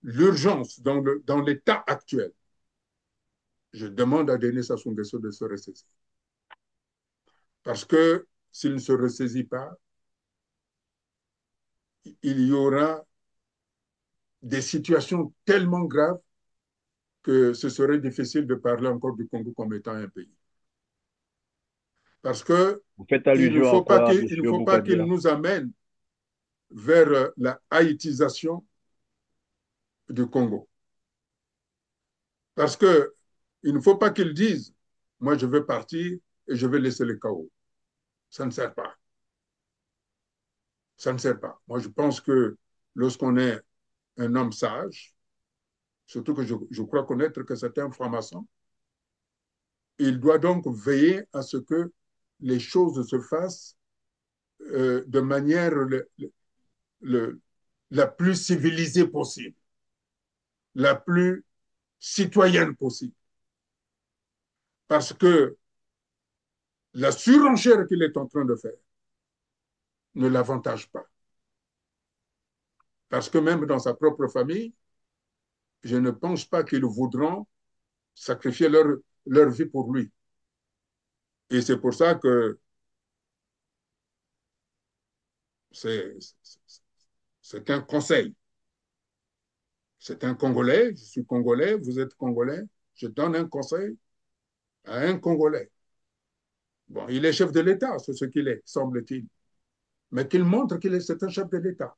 l'urgence dans l'état actuel, je demande à Denis Sassou Nguesso de se ressaisir. Parce que s'il ne se ressaisit pas, il y aura des situations tellement graves que ce serait difficile de parler encore du Congo comme étant un pays. Parce que Vous faites il ne allusion à faut pas quoi, qu'il Monsieur faut pas qu'il Bougadia? nous amène vers la haïtisation du Congo. Parce que il ne faut pas qu'ils disent, moi je veux partir et je vais laisser le chaos. Ça ne sert pas. Ça ne sert pas. Moi je pense que lorsqu'on est un homme sage, surtout que je crois connaître que c'est un franc-maçon, il doit donc veiller à ce que les choses se fassent de manière le, la plus civilisée possible, la plus citoyenne possible. Parce que la surenchère qu'il est en train de faire ne l'avantage pas. Parce que même dans sa propre famille, je ne pense pas qu'ils voudront sacrifier leur vie pour lui. Et c'est pour ça que c'est un conseil. C'est un Congolais, je suis Congolais, vous êtes Congolais, je donne un conseil à un Congolais. Bon, il est chef de l'État, c'est ce qu'il est, semble-t-il. Mais qu'il montre qu'il est un chef de l'État.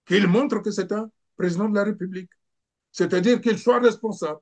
Qu'il montre que c'est un président de la République. C'est-à-dire qu'il soit responsable.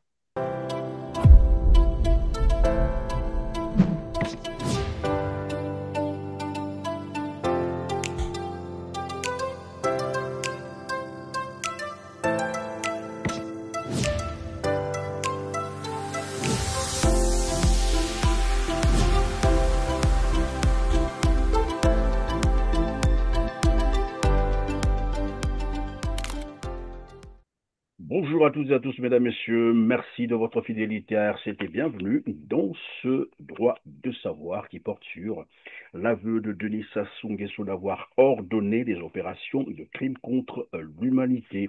Bonjour à toutes et à tous, mesdames, messieurs. Merci de votre fidélité à RCT. Bienvenue dans ce droit de savoir qui porte sur l'aveu de Denis Sassou Nguesso d'avoir ordonné des opérations de crimes contre l'humanité.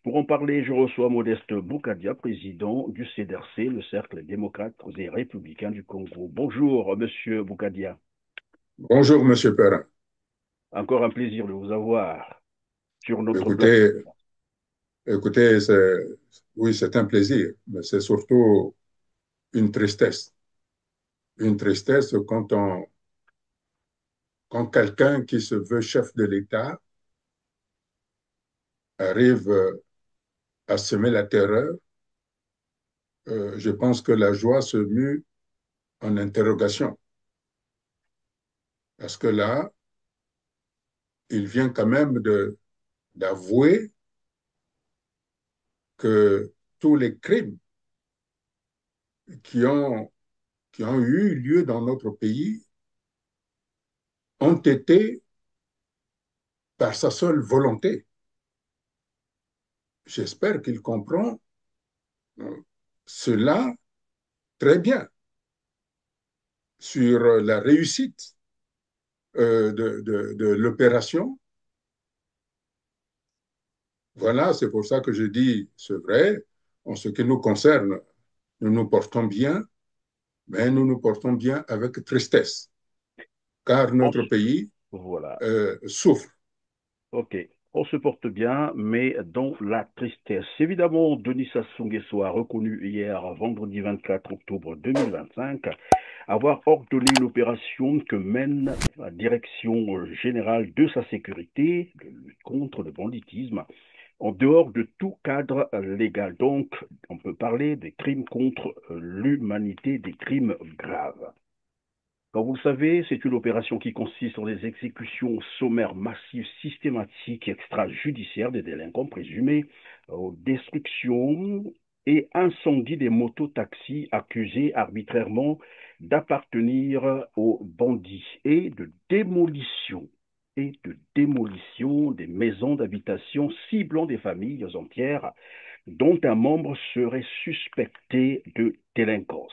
Pour en parler, je reçois Modeste Boukadia, président du CDRC, le Cercle démocrate et républicain du Congo. Bonjour, monsieur Boukadia. Bonjour, Monsieur Perrin. Encore un plaisir de vous avoir sur notre Écoutez, plateforme. écoutez, oui, c'est un plaisir, mais c'est surtout une tristesse. Une tristesse quand quelqu'un qui se veut chef de l'État arrive à semer la terreur. Je pense que la joie se mue en interrogation. Parce que là, il vient quand même d'avouer que tous les crimes qui ont, qui ont eu lieu dans notre pays ont été par sa seule volonté. J'espère qu'il comprend cela très bien sur la réussite de l'opération. Voilà, c'est pour ça que je dis, c'est vrai, en ce qui nous concerne, nous nous portons bien, mais nous nous portons bien avec tristesse, car notre pays Voilà. souffre. Ok, on se porte bien, mais dans la tristesse. Évidemment, Denis Sassou Nguesso a reconnu hier, vendredi 24 octobre 2025, avoir ordonné une opération que mène la Direction générale de sa sécurité, de lutte contre le banditisme, en dehors de tout cadre légal. Donc, on peut parler des crimes contre l'humanité, des crimes graves. Comme vous le savez, c'est une opération qui consiste en des exécutions sommaires massives, systématiques et extrajudiciaires des délinquants présumés, destruction et incendie des mototaxis accusés arbitrairement d'appartenir aux bandits et de démolition des maisons d'habitation ciblant des familles entières dont un membre serait suspecté de délinquance.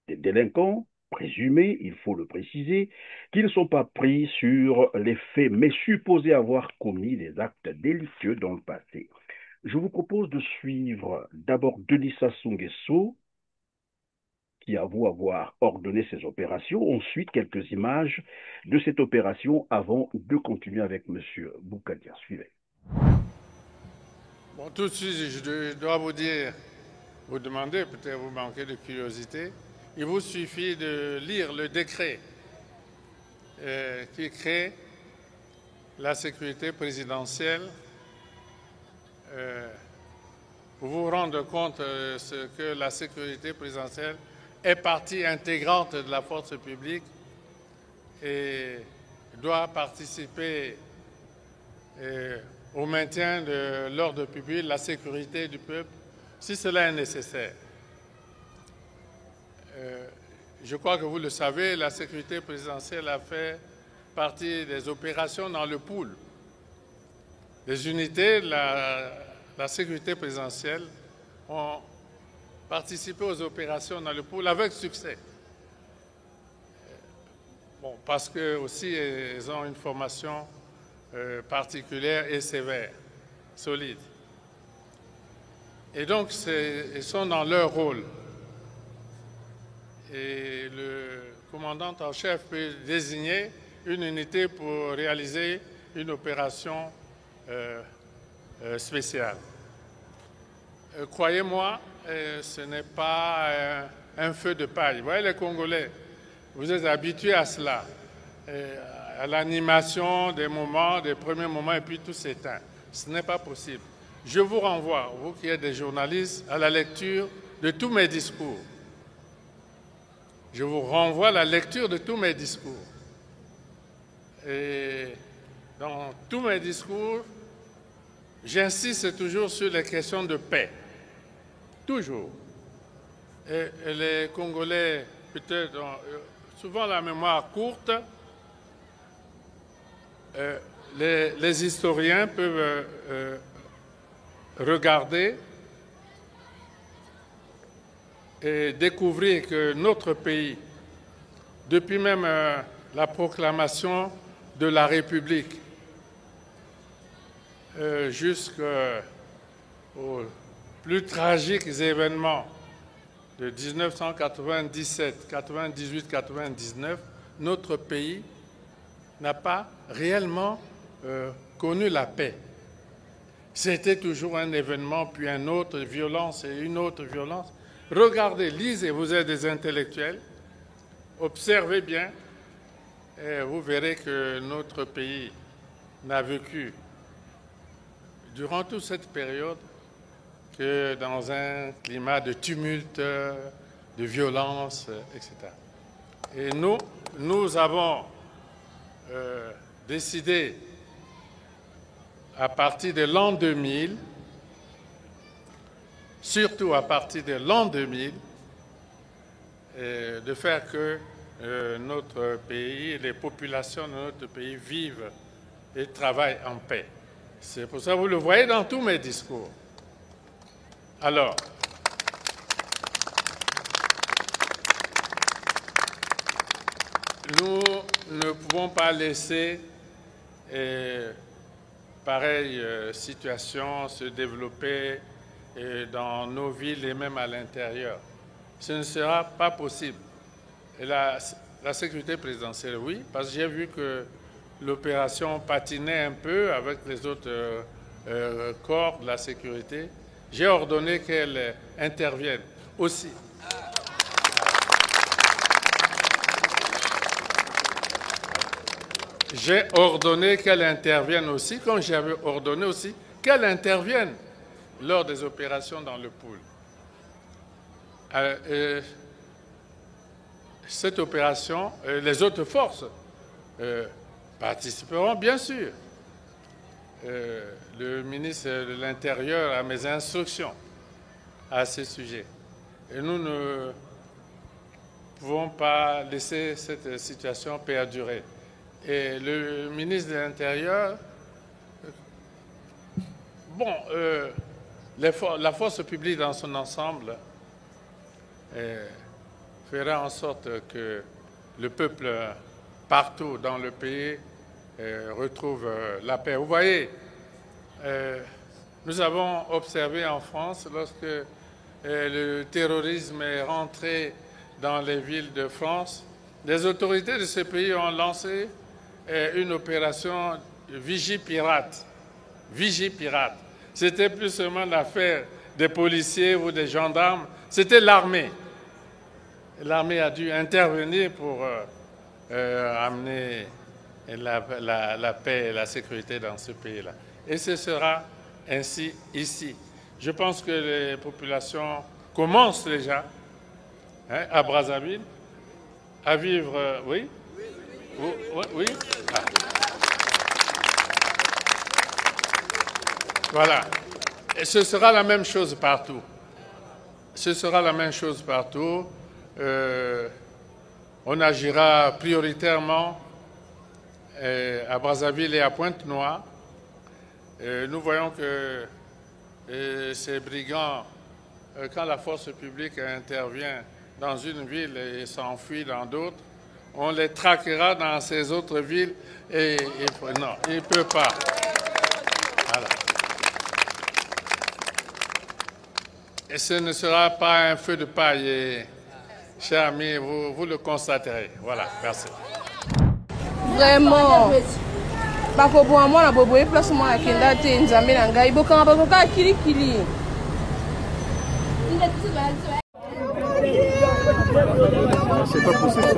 Des délinquants présumés, il faut le préciser, qui ne sont pas pris sur les faits, mais supposés avoir commis des actes délictueux dans le passé. Je vous propose de suivre d'abord Denis Sassou Nguesso, qui avoue avoir ordonné ces opérations. Ensuite, quelques images de cette opération avant de continuer avec M. Boukadia. Suivez. Bon, tout de suite, je dois vous dire, vous demander, peut-être vous manquez de curiosité, il vous suffit de lire le décret qui crée la sécurité présidentielle pour vous rendre compte ce que la sécurité présidentielle est partie intégrante de la force publique et doit participer au maintien de l'ordre public, la sécurité du peuple, si cela est nécessaire. Je crois que vous le savez, la sécurité présidentielle a fait partie des opérations dans le pool. Les unités de la sécurité présidentielle ont participé aux opérations dans le pool avec succès. Bon, parce que aussi ils ont une formation particulière et sévère, solide. Et donc, ils sont dans leur rôle. Et le commandant en chef peut désigner une unité pour réaliser une opération spéciale. Croyez-moi, ce n'est pas un feu de paille. Vous voyez les Congolais, vous êtes habitués à cela, à l'animation des moments, des premiers moments, et puis tout s'éteint. Ce n'est pas possible. Je vous renvoie, vous qui êtes des journalistes, à la lecture de tous mes discours. Je vous renvoie à la lecture de tous mes discours. Et dans tous mes discours, j'insiste toujours sur les questions de paix. Toujours. Et les Congolais, peut-être, ont souvent la mémoire courte. Les historiens peuvent regarder et découvrir que notre pays, depuis même la proclamation de la République, jusqu'aux plus tragiques événements de 1997, 98, 99, notre pays n'a pas réellement connu la paix. C'était toujours un événement, puis un autre, violence et une autre violence. Regardez, lisez, vous êtes des intellectuels, observez bien, et vous verrez que notre pays n'a vécu, durant toute cette période, que dans un climat de tumulte, de violence, etc. Et nous avons décidé, à partir de l'an 2000, surtout à partir de l'an 2000, de faire que notre pays, les populations de notre pays vivent et travaillent en paix. C'est pour ça que vous le voyez dans tous mes discours. Alors, nous ne pouvons pas laisser pareille situation se développer dans nos villes et même à l'intérieur. Ce ne sera pas possible. Et la sécurité présidentielle, oui, parce que j'ai vu que l'opération patinait un peu avec les autres corps de la sécurité. J'ai ordonné qu'elle intervienne aussi. J'ai ordonné qu'elle intervienne aussi, comme j'avais ordonné aussi qu'elle intervienne lors des opérations dans le pool. Cette opération, les autres forces participeront bien sûr. Le ministre de l'Intérieur a mes instructions à ce sujet. Et nous ne pouvons pas laisser cette situation perdurer. Et le ministre de l'Intérieur, bon, la force publique dans son ensemble fera en sorte que le peuple partout dans le pays retrouve la paix. Vous voyez, nous avons observé en France, lorsque le terrorisme est rentré dans les villes de France, les autorités de ce pays ont lancé une opération Vigipirate. Vigipirate. C'était plus seulement l'affaire des policiers ou des gendarmes, c'était l'armée. L'armée a dû intervenir pour amener la paix et la sécurité dans ce pays-là. Et ce sera ainsi ici. Je pense que les populations commencent déjà à Brazzaville à vivre... oui. Oui. Ah. Voilà. Et ce sera la même chose partout. Ce sera la même chose partout. On agira prioritairement à Brazzaville et à Pointe-Noire. Nous voyons que ces brigands, quand la force publique intervient dans une ville et s'enfuit dans d'autres, on les traquera dans ces autres villes et non, ils ne peuvent pas. Voilà. Et ce ne sera pas un feu de paille, et, chers amis, vous le constaterez. Voilà, merci. Vraiment. Bakobo amona bobo e place moi akenda te nzambe na ngai bokanga bakoka kilikili. C'est pas possible ça.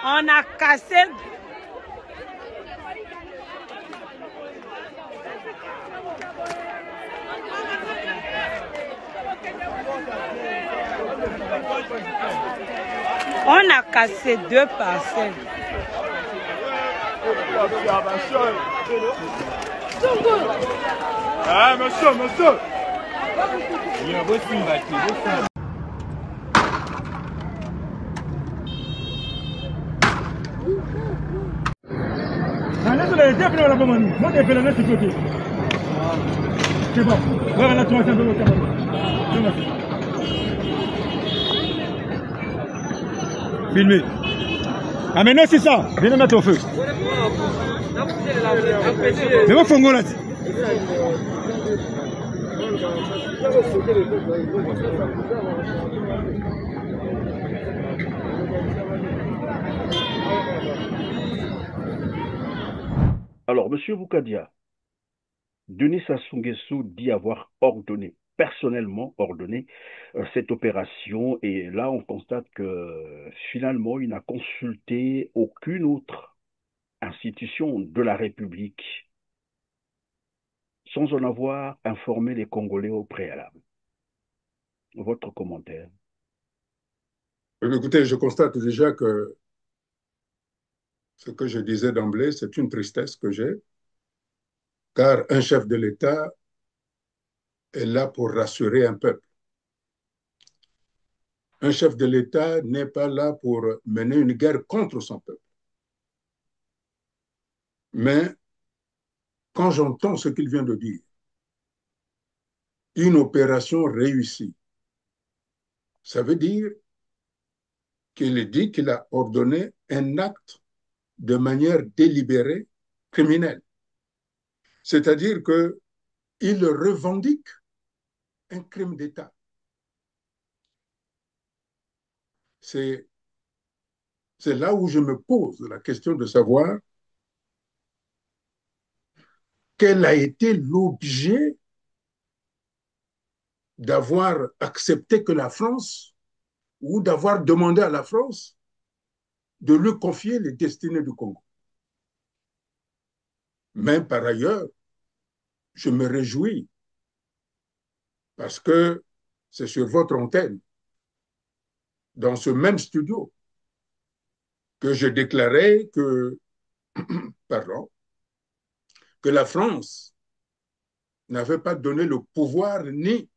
On a cassé. On a cassé 2 parcelles. Ah, monsieur. C'est bon. Voilà la troisième de votre filmé. Ah mais non c'est ça. Viens le mettre au feu. Mais moi Fongo là. Alors, Monsieur Boukadia, Denis Sassou Nguesso dit avoir personnellement ordonné cette opération, et là on constate que finalement il n'a consulté aucune autre institution de la République sans en avoir informé les Congolais au préalable. Votre commentaire? Écoutez, je constate déjà que ce que je disais d'emblée, c'est une tristesse que j'ai, car un chef de l'État est là pour rassurer un peuple. Un chef de l'État n'est pas là pour mener une guerre contre son peuple. Mais quand j'entends ce qu'il vient de dire, une opération réussie, ça veut dire qu'il dit qu'il a ordonné un acte de manière délibérée criminelle. C'est-à-dire qu'il revendique un crime d'État. C'est là où je me pose la question de savoir quel a été l'objet d'avoir accepté que la France ou d'avoir demandé à la France de lui confier les destinées du Congo. Mais par ailleurs, je me réjouis parce que c'est sur votre antenne, dans ce même studio, que je déclarais pardon, que la France n'avait pas donné le pouvoir ni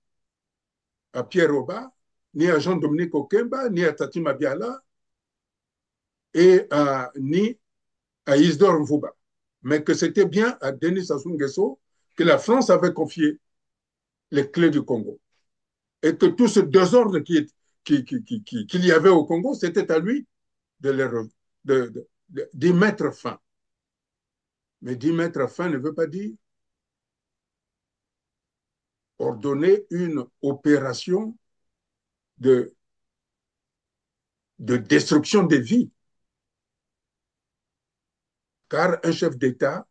à Pierre Oba, ni à Jean-Dominique Okemba, ni à Tati Mabiala, ni à Isidore Mvuba, mais que c'était bien à Denis Sassou Nguesso que la France avait confié les clés du Congo. Et que tout ce désordre qu'il y avait au Congo, c'était à lui d'y mettre fin. Mais d'y mettre fin ne veut pas dire ordonner une opération de destruction des vies. Car un chef d'État,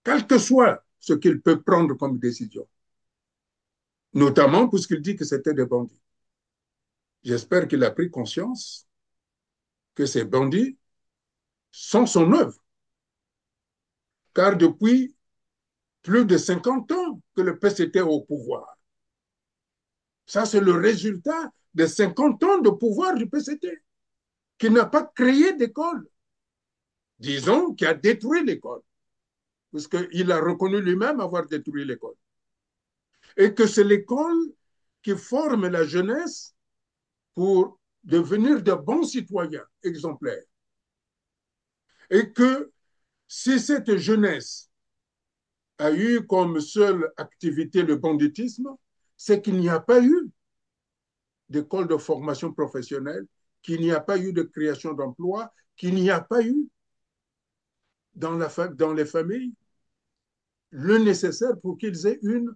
quel que soit ce qu'il peut prendre comme décision, notamment puisqu'il dit que c'était des bandits, j'espère qu'il a pris conscience que ces bandits sont son œuvre. Car depuis plus de 50 ans que le PCT est au pouvoir. Ça, c'est le résultat de 50 ans de pouvoir du PCT, qui n'a pas créé d'école. Disons qu'il a détruit l'école, puisqu'il a reconnu lui-même avoir détruit l'école. Et que c'est l'école qui forme la jeunesse pour devenir de bons citoyens exemplaires. Et que si cette jeunesse a eu comme seule activité le banditisme, c'est qu'il n'y a pas eu d'école de formation professionnelle, qu'il n'y a pas eu de création d'emplois, qu'il n'y a pas eu dans les familles le nécessaire pour qu'ils aient une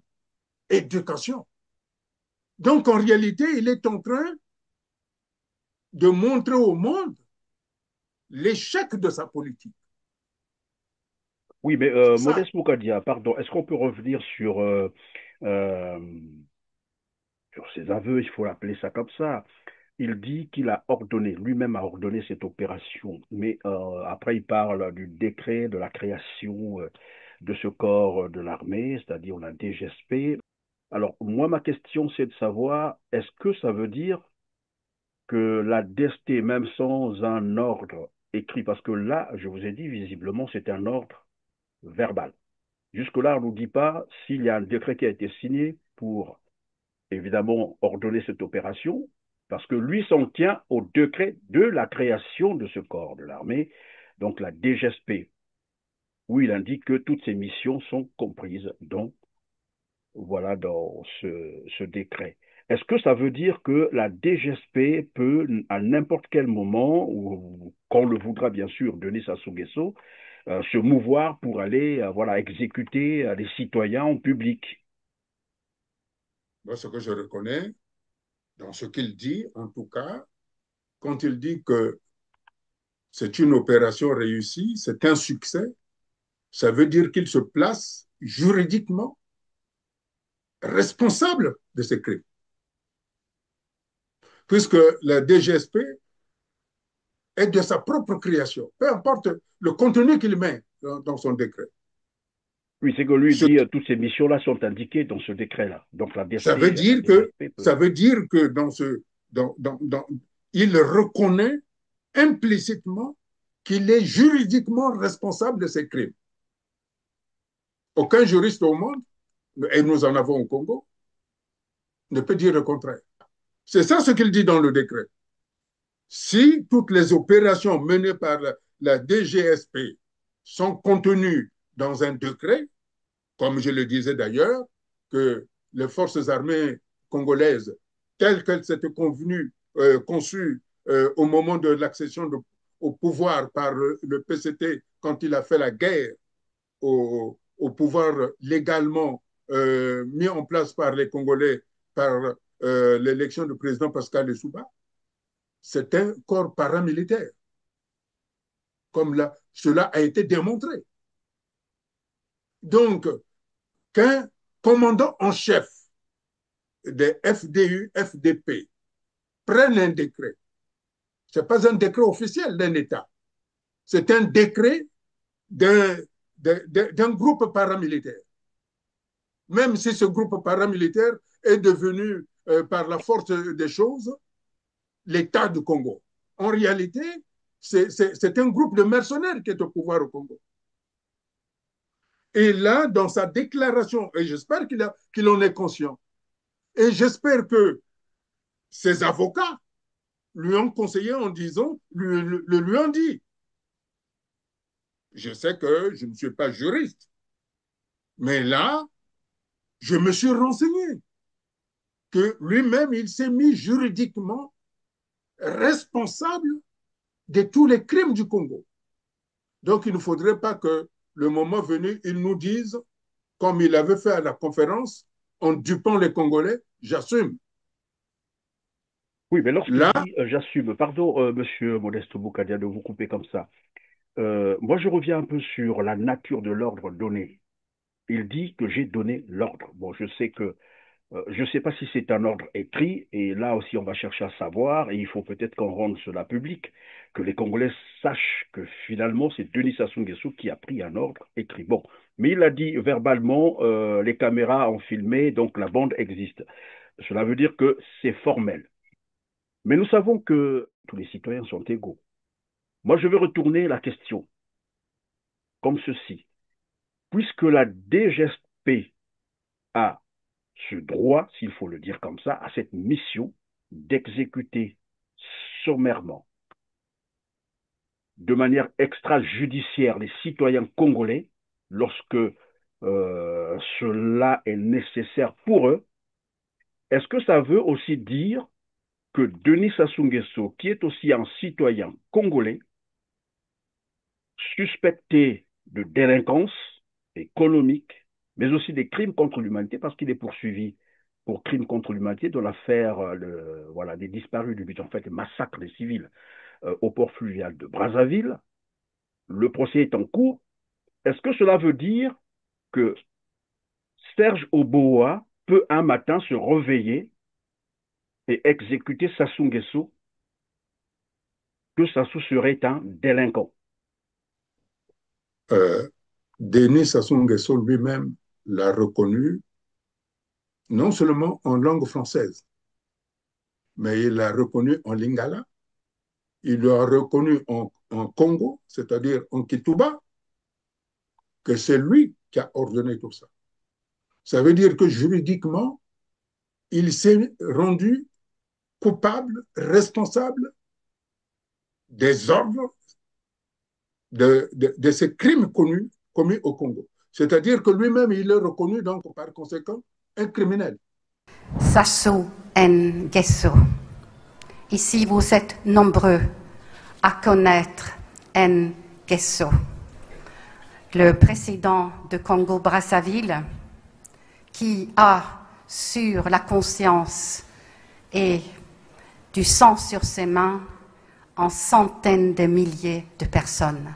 éducation. Donc, en réalité, il est en train de montrer au monde l'échec de sa politique. Oui, mais Modeste Moukadia, pardon, est-ce qu'on peut revenir euh, sur ses aveux, il faut l'appeler ça comme ça. Il dit qu'il a ordonné, lui-même a ordonné cette opération, mais après il parle du décret de la création de ce corps de l'armée, c'est-à-dire la DGSP. Alors moi, ma question, c'est de savoir, est-ce que ça veut dire que la DST, même sans un ordre écrit, parce que là, je vous ai dit, visiblement, c'est un ordre verbal. Jusque-là, on ne nous dit pas s'il y a un décret qui a été signé pour évidemment ordonner cette opération, parce que lui s'en tient au décret de la création de ce corps de l'armée, donc la DGSP, où il indique que toutes ces missions sont comprises voilà, dans ce décret. Est-ce que ça veut dire que la DGSP peut, à n'importe quel moment, ou quand on le voudra bien sûr, Denis Sassou Nguesso, se mouvoir pour aller voilà, exécuter les citoyens en public? Moi, ce que je reconnais, dans ce qu'il dit, en tout cas, quand il dit que c'est une opération réussie, c'est un succès, ça veut dire qu'il se place juridiquement responsable de ces crimes. Puisque la DGSP est de sa propre création, peu importe le contenu qu'il met dans son décret. Oui, c'est que lui dit toutes ces missions-là sont indiquées dans ce décret-là. Donc la DSP, ça veut dire que il reconnaît implicitement qu'il est juridiquement responsable de ces crimes. Aucun juriste au monde, et nous en avons au Congo, ne peut dire le contraire. C'est ça ce qu'il dit dans le décret. Si toutes les opérations menées par la DGSP sont contenues dans un décret, comme je le disais d'ailleurs, que les forces armées congolaises, telles qu'elles s'étaient conçues au moment de l'accession au pouvoir par le PCT, quand il a fait la guerre au pouvoir légalement mis en place par les Congolais par l'élection du président Pascal Lissouba, c'est un corps paramilitaire, comme cela a été démontré. Donc, qu'un commandant en chef des FDU, FDP prenne un décret, ce n'est pas un décret officiel d'un État, c'est un décret d'un groupe paramilitaire. Même si ce groupe paramilitaire est devenu, par la force des choses, l'État du Congo. En réalité, c'est un groupe de mercenaires qui est au pouvoir au Congo. Et là, dans sa déclaration, et j'espère qu'il en est conscient, et j'espère que ses avocats lui ont conseillé en disant, lui ont dit. Je sais que je ne suis pas juriste, mais là, je me suis renseigné que lui-même, il s'est mis juridiquement responsable de tous les crimes du Congo. Donc, il ne faudrait pas que, le moment venu, il nous dise, comme il avait fait à la conférence, en dupant les Congolais, j'assume. Oui, mais lorsqu'il dit j'assume, pardon, monsieur Modeste Boukadia, de vous couper comme ça. Moi, je reviens un peu sur la nature de l'ordre donné. Il dit que j'ai donné l'ordre. Bon, je sais que je ne sais pas si c'est un ordre écrit, et là aussi on va chercher à savoir, et il faut peut-être qu'on rende cela public, que les Congolais sachent que finalement c'est Denis Sassou Nguesso qui a pris un ordre écrit. Bon, mais il a dit verbalement, les caméras ont filmé, donc la bande existe. Cela veut dire que c'est formel. Mais nous savons que tous les citoyens sont égaux. Moi, je veux retourner la question comme ceci. Puisque la DGSP a ce droit, s'il faut le dire comme ça, à cette mission d'exécuter sommairement, de manière extrajudiciaire, les citoyens congolais, lorsque cela est nécessaire pour eux, est-ce que ça veut aussi dire que Denis Sassou Nguesso, qui est aussi un citoyen congolais, suspecté de délinquance économique, mais aussi des crimes contre l'humanité, parce qu'il est poursuivi pour crimes contre l'humanité dans l'affaire des disparus du but, en fait, le massacre des civils au port fluvial de Brazzaville. Le procès est en cours. Est-ce que cela veut dire que Serge Oboa peut un matin se réveiller et exécuter Sassou Nguesso, que Sassou serait un délinquant? Denis Sassou Nguesso lui-même l'a reconnu, non seulement en langue française, mais il l'a reconnu en lingala, il l'a reconnu en Congo, c'est-à-dire en Kituba, que c'est lui qui a ordonné tout ça. Ça veut dire que juridiquement, il s'est rendu coupable, responsable des ordres de ces crimes commis au Congo. C'est-à-dire que lui-même, il est reconnu, donc, par conséquent, un criminel. Sassou Nguesso. Ici, vous êtes nombreux à connaître Nguesso, le président de Congo-Brazzaville, qui a sur la conscience et du sang sur ses mains en centaines de milliers de personnes.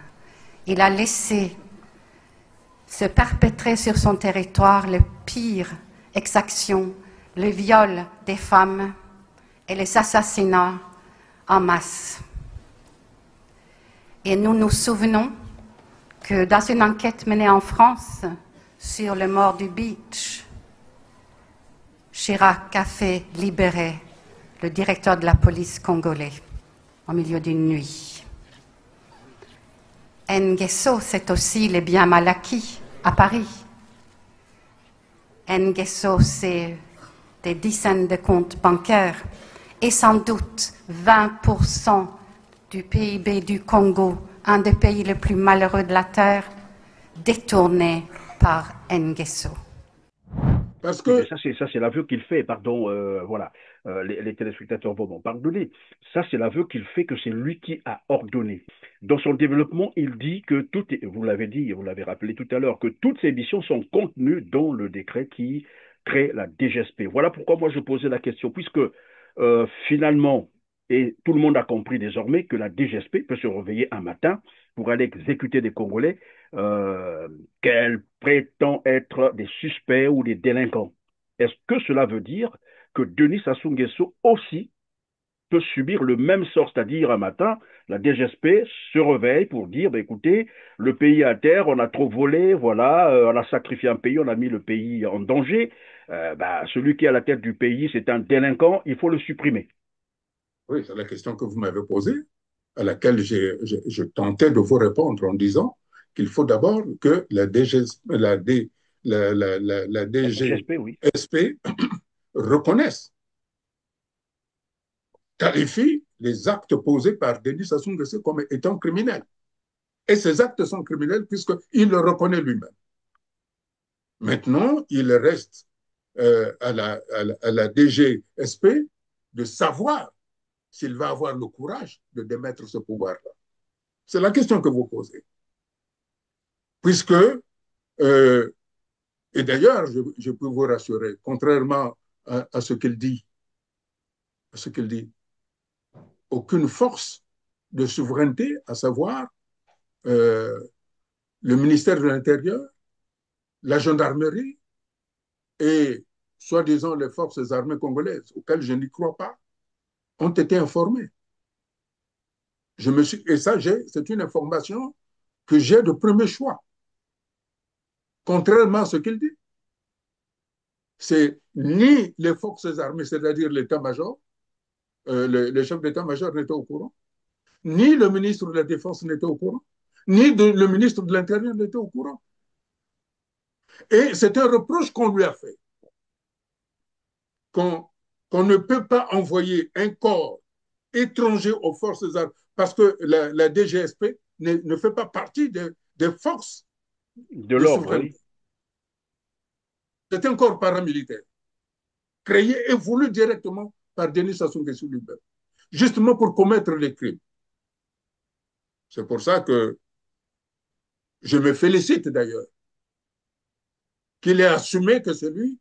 Il a laissé se perpétrer sur son territoire les pires exactions, le viol des femmes et les assassinats en masse. Et nous nous souvenons que dans une enquête menée en France sur le mort du beach, Chirac a fait libérer le directeur de la police congolais au milieu d'une nuit. Nguesso, c'est aussi les biens mal acquis à Paris. Nguesso, c'est des dizaines de comptes bancaires et sans doute 20% du PIB du Congo, un des pays les plus malheureux de la Terre, détournés par Nguesso. Parce que ça, c'est l'aveu qu'il fait, pardon, voilà, les téléspectateurs vont m'en pardonner. Ça, c'est l'aveu qu'il fait que c'est lui qui a ordonné. Dans son développement, il dit que vous l'avez dit, vous l'avez rappelé tout à l'heure, que toutes ces missions sont contenues dans le décret qui crée la DGSP. Voilà pourquoi moi je posais la question, puisque finalement, et tout le monde a compris désormais que la DGSP peut se réveiller un matin pour aller exécuter des Congolais qu'elle prétend être des suspects ou des délinquants. Est-ce que cela veut dire que Denis Sassou Nguesso aussi peut subir le même sort, c'est-à-dire un matin, la DGSP se réveille pour dire, écoutez, le pays est à terre, on a trop volé, voilà, on a sacrifié un pays, on a mis le pays en danger, celui qui est à la tête du pays, c'est un délinquant, il faut le supprimer. Oui, c'est la question que vous m'avez posée, à laquelle je tentais de vous répondre en disant qu'il faut d'abord que la DGSP, oui. DGSP reconnaisse, qualifie les actes posés par Denis Sassou Nguesso comme étant criminels. Et ces actes sont criminels puisqu'il le reconnaît lui-même. Maintenant, il reste à la DGSP de savoir s'il va avoir le courage de démettre ce pouvoir-là. C'est la question que vous posez. Puisque, et d'ailleurs, je peux vous rassurer, contrairement à ce qu'il dit, aucune force de souveraineté, à savoir le ministère de l'Intérieur, la gendarmerie et, soi-disant, les forces armées congolaises, auxquelles je n'y crois pas, ont été informés. Et ça, c'est une information que j'ai de premier choix. Contrairement à ce qu'il dit. C'est ni les forces armées, c'est-à-dire l'état-major, le chef d'état-major n'était au courant, ni le ministre de la Défense n'était au courant, ni le ministre de l'Intérieur n'était au courant. Et c'est un reproche qu'on lui a fait. Qu'on ne peut pas envoyer un corps étranger aux forces armées, parce que la DGSP ne fait pas partie des forces de l'ordre. Oui. C'est un corps paramilitaire, créé et voulu directement par Denis Sassou Nguesso lui-même, justement pour commettre les crimes. C'est pour ça que je me félicite d'ailleurs qu'il ait assumé que c'est lui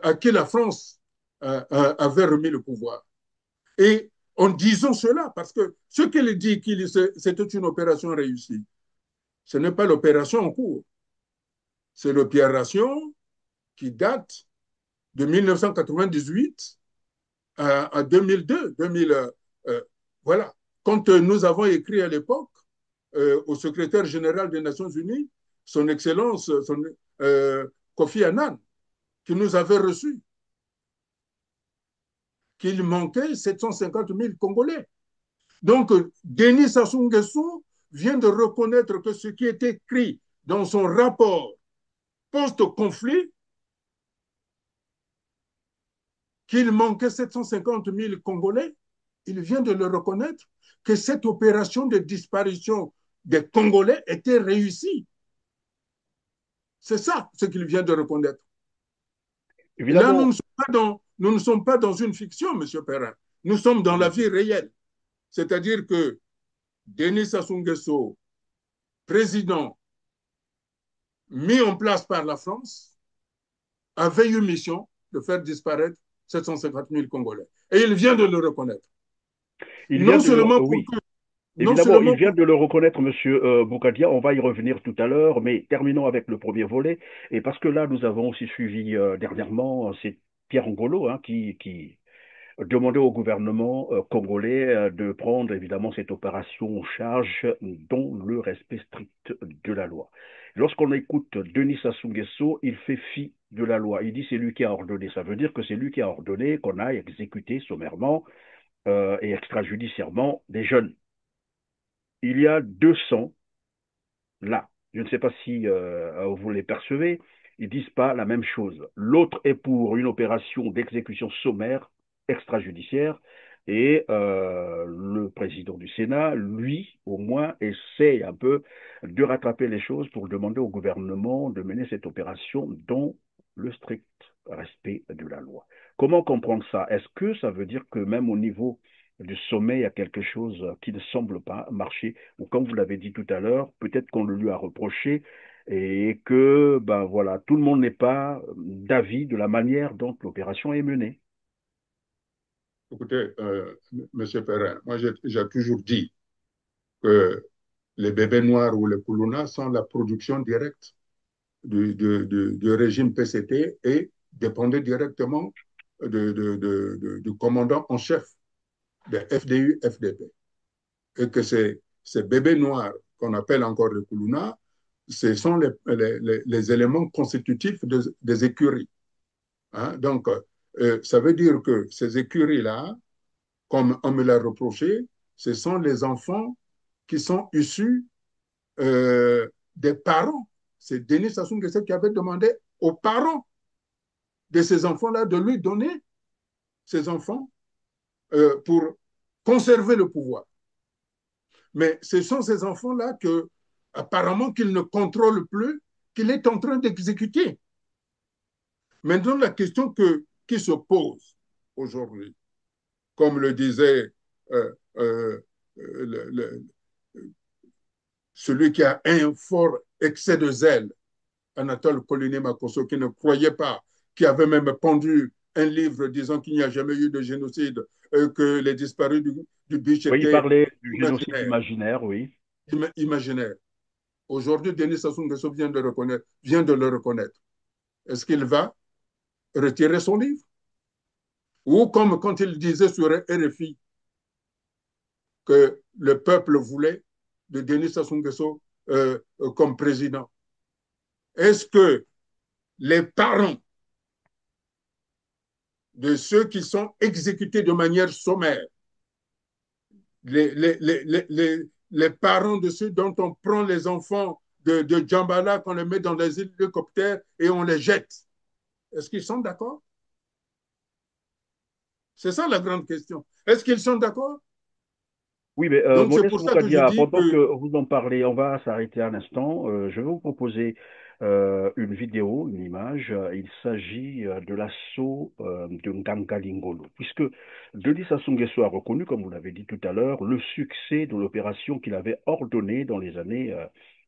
à qui la France avait remis le pouvoir. Et en disant cela, parce que ce qu'il dit, c'était une opération réussie, ce n'est pas l'opération en cours. C'est l'opération qui date de 1998 à 2002. Voilà. Quand nous avons écrit à l'époque au secrétaire général des Nations Unies, son Excellence Kofi Annan, qui nous avait reçus, qu'il manquait 750 000 Congolais. Donc, Denis Sassou Nguesso vient de reconnaître que ce qui est écrit dans son rapport post-conflit, qu'il manquait 750 000 Congolais, il vient de le reconnaître, que cette opération de disparition des Congolais était réussie. C'est ça ce qu'il vient de reconnaître. Évidemment. Là, nous ne sommes pas dans une fiction, M. Perrin. Nous sommes dans la vie réelle. C'est-à-dire que Denis Sassou Nguesso, président mis en place par la France, avait eu mission de faire disparaître 750 000 Congolais. Et il vient de le reconnaître. Évidemment, il vient de le reconnaître, M. Boukadia. On va y revenir tout à l'heure, mais terminons avec le premier volet. Et parce que là, nous avons aussi suivi dernièrement, c'est Pierre Ngolo qui demander au gouvernement congolais de prendre évidemment cette opération en charge dans le respect strict de la loi. Lorsqu'on écoute Denis Sassou Nguesso, il fait fi de la loi. Il dit c'est lui qui a ordonné. Ça veut dire que c'est lui qui a ordonné qu'on aille exécuter sommairement et extrajudiciairement des jeunes. Il y a 200 là. Je ne sais pas si vous les percevez. Ils disent pas la même chose. L'autre est pour une opération d'exécution sommaire extrajudiciaire et le président du Sénat, lui, au moins, essaye un peu de rattraper les choses pour demander au gouvernement de mener cette opération dans le strict respect de la loi. Comment comprendre ça? Est-ce que ça veut dire que même au niveau du sommet, il y a quelque chose qui ne semble pas marcher, ou comme vous l'avez dit tout à l'heure, peut-être qu'on le lui a reproché et que ben voilà, tout le monde n'est pas d'avis de la manière dont l'opération est menée. Écoutez, M. Perrin, moi j'ai toujours dit que les bébés noirs ou les koulounas sont la production directe du régime PCT et dépendaient directement du commandant en chef des FDU-FDP. Et que ces bébés noirs, qu'on appelle encore les koulounas, ce sont les éléments constitutifs des écuries. Hein? Donc, ça veut dire que ces écuries-là, comme on me l'a reproché, ce sont les enfants qui sont issus des parents. C'est Denis Sassou Nguesso qui avait demandé aux parents de ces enfants-là de lui donner ces enfants pour conserver le pouvoir. Mais ce sont ces enfants-là que, apparemment, qu'il ne contrôle plus, qu'il est en train d'exécuter. Maintenant, la question qui se pose aujourd'hui, comme le disait celui qui a un fort excès de zèle, Anatole Koliné-Makosso, qui ne croyait pas, qui avait même pendu un livre disant qu'il n'y a jamais eu de génocide, que les disparus du Biche oui, étaient... il parlait du génocide imaginaire, oui. Imaginaire. Aujourd'hui, Denis Sassou Nguesso vient de le reconnaître. Est-ce qu'il va retirer son livre? Ou comme quand il disait sur RFI que le peuple voulait de Denis Sassou Nguesso comme président. Est-ce que les parents de ceux qui sont exécutés de manière sommaire, les parents de ceux dont on prend les enfants de Djambala, qu'on les met dans les hélicoptères et on les jette, est-ce qu'ils sont d'accord? C'est ça la grande question. Est-ce qu'ils sont d'accord? Oui, mais donc c'est pour ça que je dis pendant que vous en parlez, on va s'arrêter un instant. Je vais vous proposer une vidéo, une image. Il s'agit de l'assaut de Ngangalingolo, puisque Denis Sassou Nguesso a reconnu, comme vous l'avez dit tout à l'heure, le succès de l'opération qu'il avait ordonnée dans les années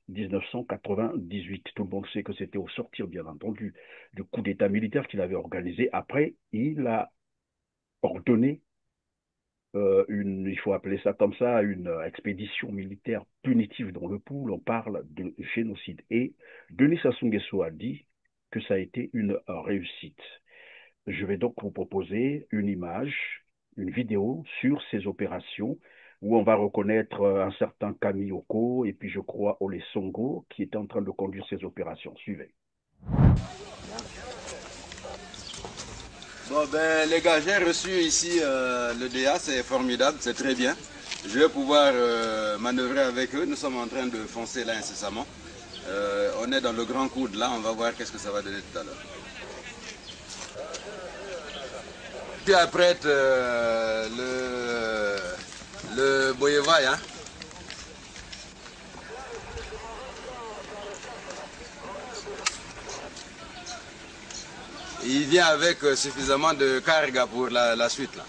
1998. Tout le monde sait que c'était au sortir, bien entendu, du coup d'État militaire qu'il avait organisé. Après, il a ordonné il faut appeler ça comme ça, une expédition militaire punitive dans le Pool. On parle de génocide. Et Denis Sassou Nguesso a dit que ça a été une réussite. Je vais donc vous proposer une image, une vidéo sur ces opérations où on va reconnaître un certain Camille Oko et puis je crois Ole Songo qui est en train de conduire ces opérations. Suivez. Bon ben les gars, j'ai reçu ici le DA, c'est formidable, c'est très bien. Je vais pouvoir manœuvrer avec eux, nous sommes en train de foncer là incessamment. On est dans le grand coude là, on va voir qu'est-ce que ça va donner tout à l'heure. Tu apprêtes le Boyevaï, hein? Il vient avec suffisamment de carga pour la suite là.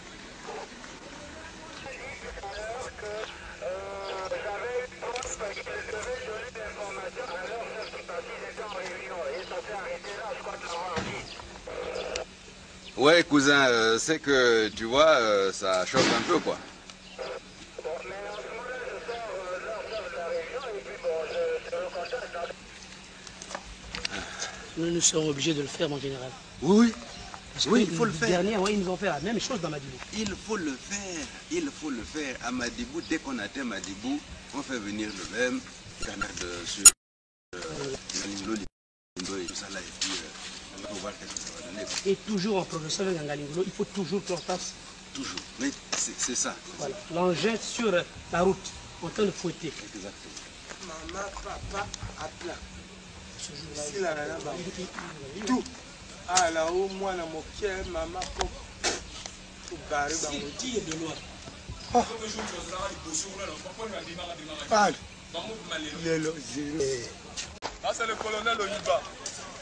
Ouais cousin, c'est que tu vois, ça choque un peu quoi. Nous sommes obligés de le faire, mon général. Oui, Oui, il faut le faire. Dernier, ouais, ils nous ont fait la même chose dans Madibou. Il faut le faire. Il faut le faire. À Madibou, dès qu'on atteint Madibou, on fait venir le même canard sur et tout ça là. Et puis, on va voir qu'est-ce que ça va donner. Et toujours en progression avec Ngalingolo, il faut toujours qu'on fasse. Toujours. Mais c'est ça. Voilà. L'engin sur la route, en train de fouetter. Exactement. Maman, papa, à plat. Si la nana, tout. Ah là-haut, moi, dans mon cœur, maman, pour barrer dans mon qui est de loin. Parle. Ah, c'est le colonel Oyiba.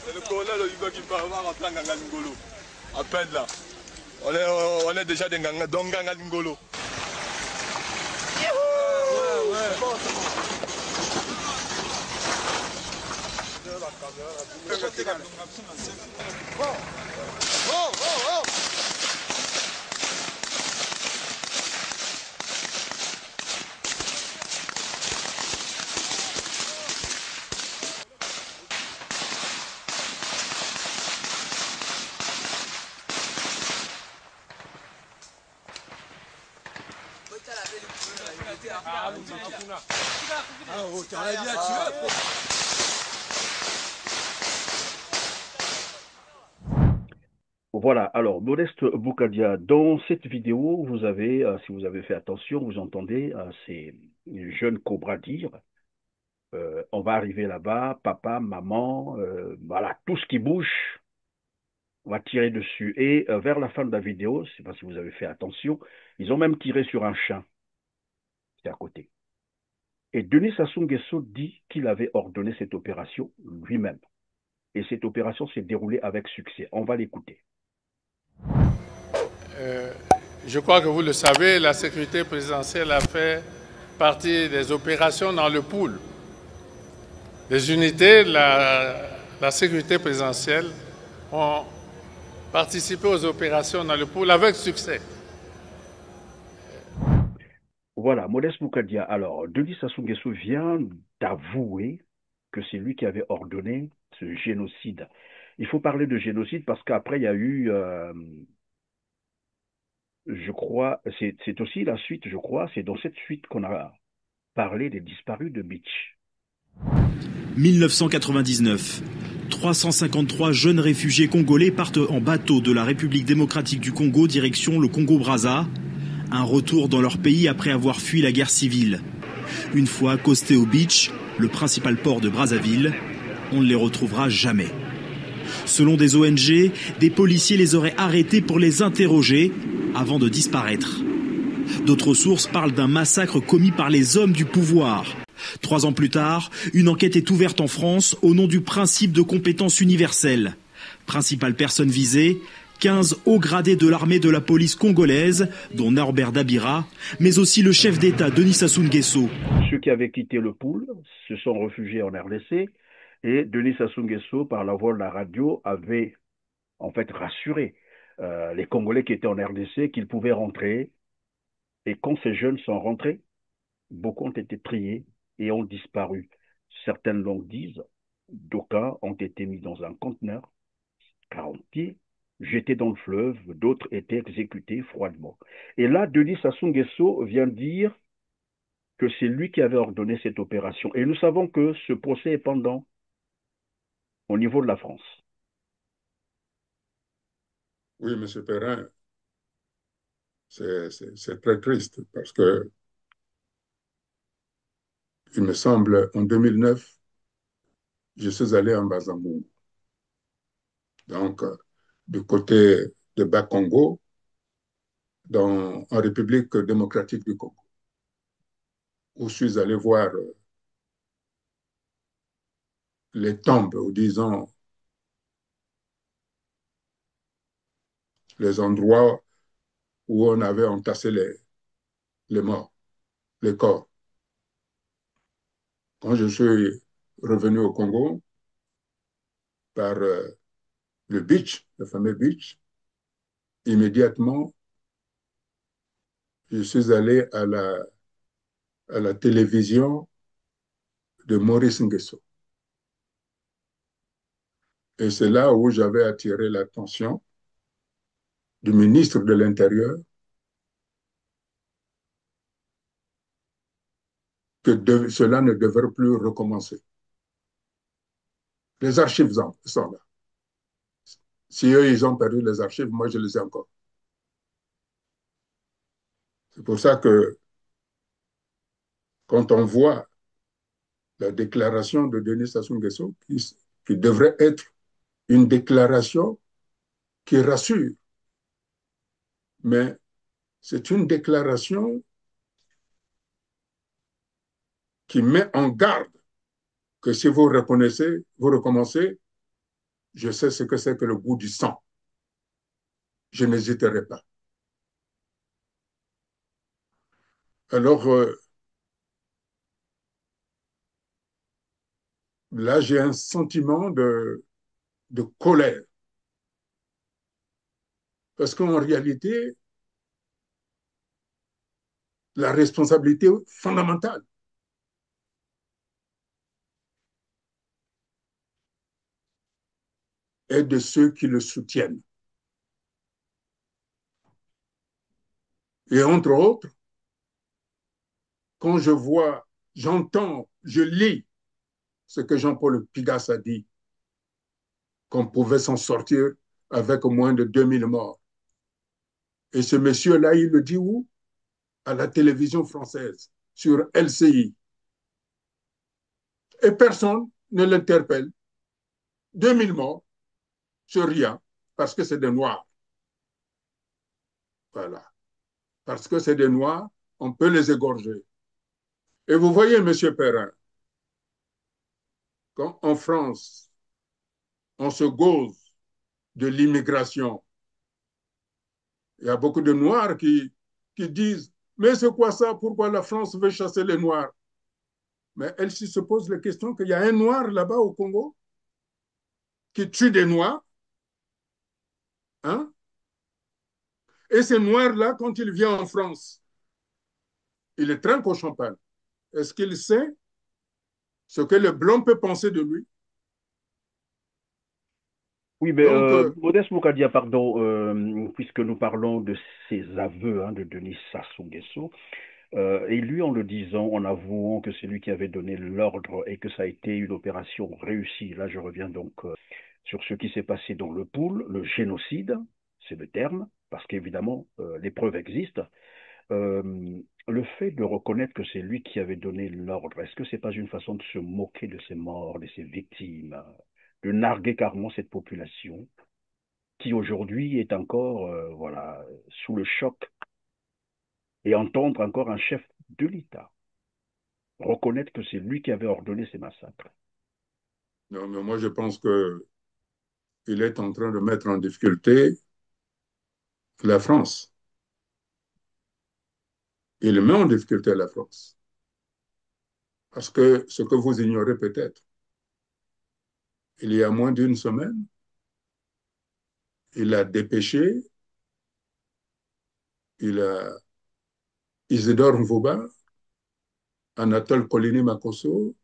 C'est le colonel Oyiba qui va rentrer en Nganga Ngolo. À peine là. On est déjà des Nganga, donc Nganga Ngolo. Ouais. C'est bon. Oh. Voilà, alors Modeste Boukadia, dans cette vidéo, vous avez, si vous avez fait attention, vous entendez ces jeunes cobras dire on va arriver là-bas, papa, maman, voilà, tout ce qui bouge, on va tirer dessus. Et vers la fin de la vidéo, je ne sais pas si vous avez fait attention, ils ont même tiré sur un chien qui est à côté. Et Denis Sassou Nguesso dit qu'il avait ordonné cette opération lui-même. Et cette opération s'est déroulée avec succès. On va l'écouter. Je crois que vous le savez, la sécurité présidentielle a fait partie des opérations dans le pool. Les unités de la sécurité présidentielle ont participé aux opérations dans le pool avec succès. Voilà, Modeste Boukadia. Alors, Denis Sassou Nguesso vient d'avouer que c'est lui qui avait ordonné ce génocide. Il faut parler de génocide parce qu'après, il y a eu, je crois, c'est aussi la suite, je crois, c'est dans cette suite qu'on a parlé des disparus de Beach. 1999. 353 jeunes réfugiés congolais partent en bateau de la République démocratique du Congo direction le Congo-Brazza. Un retour dans leur pays après avoir fui la guerre civile. Une fois accostés au beach, le principal port de Brazzaville, on ne les retrouvera jamais. Selon des ONG, des policiers les auraient arrêtés pour les interroger avant de disparaître. D'autres sources parlent d'un massacre commis par les hommes du pouvoir. 3 ans plus tard, une enquête est ouverte en France au nom du principe de compétence universelle. Principale personne visée, 15 hauts gradés de l'armée de la police congolaise, dont Norbert Dabira, mais aussi le chef d'État Denis Sassou Nguesso. Ceux qui avaient quitté le pool se sont réfugiés en RDC et Denis Sassou Nguesso, par la voix de la radio, avait en fait rassuré les Congolais qui étaient en RDC qu'ils pouvaient rentrer. Et quand ces jeunes sont rentrés, beaucoup ont été triés et ont disparu. Certaines langues disent, d'aucuns ont été mis dans un conteneur, 40 pieds, jetés dans le fleuve, d'autres étaient exécutés froidement. Et là, Denis Sassou Nguesso vient dire que c'est lui qui avait ordonné cette opération. Et nous savons que ce procès est pendant au niveau de la France. Oui, M. Perrin, c'est très triste parce que il me semble, en 2009, je suis allé en Bas-Congo. Donc, du côté de Bas-Congo, en République démocratique du Congo, où je suis allé voir les tombes, ou disons, les endroits où on avait entassé les morts, les corps. Quand je suis revenu au Congo, par le beach, le fameux beach, immédiatement, je suis allé à la télévision de Maurice Nguesso. Et c'est là où j'avais attiré l'attention du ministre de l'Intérieur que cela ne devrait plus recommencer. Les archives sont là. Si eux, ils ont perdu les archives, moi, je les ai encore. C'est pour ça que quand on voit la déclaration de Denis Sassou Nguesso, qui devrait être une déclaration qui rassure, mais c'est une déclaration qui met en garde que si vous reconnaissez, vous recommencez, je sais ce que c'est que le goût du sang. Je n'hésiterai pas. Alors là, j'ai un sentiment de colère. Parce qu'en réalité, la responsabilité fondamentale est de ceux qui le soutiennent. Et entre autres, quand je vois, j'entends, je lis ce que Jean-Paul Pigas a dit, qu'on pouvait s'en sortir avec moins de 2000 morts. Et ce monsieur-là, il le dit où? À la télévision française, sur LCI. Et personne ne l'interpelle. 2000 morts sur rien, parce que c'est des Noirs. Voilà. Parce que c'est des Noirs, on peut les égorger. Et vous voyez, monsieur Perrin, quand en France, on se gauze de l'immigration, il y a beaucoup de Noirs qui disent, mais c'est quoi ça? Pourquoi la France veut chasser les Noirs? Mais elle se pose la question qu'il y a un Noir là-bas au Congo qui tue des Noirs. Hein? Et ce Noir-là, quand il vient en France, il est trinque au champagne. Est-ce qu'il sait ce que le blanc peut penser de lui? Oui, mais Donc, Modeste Moukadia, pardon, puisque nous parlons de ces aveux de Denis Sassou Nguesso, et lui, en le disant, en avouant que c'est lui qui avait donné l'ordre et que ça a été une opération réussie, là je reviens donc sur ce qui s'est passé dans le pool, le génocide, c'est le terme, parce qu'évidemment, les preuves existent. Le fait de reconnaître que c'est lui qui avait donné l'ordre, est-ce que c'est pas une façon de se moquer de ces morts, de ces victimes, de narguer carrément cette population qui aujourd'hui est encore voilà, sous le choc et entendre encore un chef de l'État reconnaître que c'est lui qui avait ordonné ces massacres? non, mais moi, je pense qu'il est en train de mettre en difficulté la France. Il met en difficulté la France. Parce que ce que vous ignorez peut-être, il y a moins d'une semaine, il a dépêché, il a Isidore Mvouba, Anatole Colini Makosso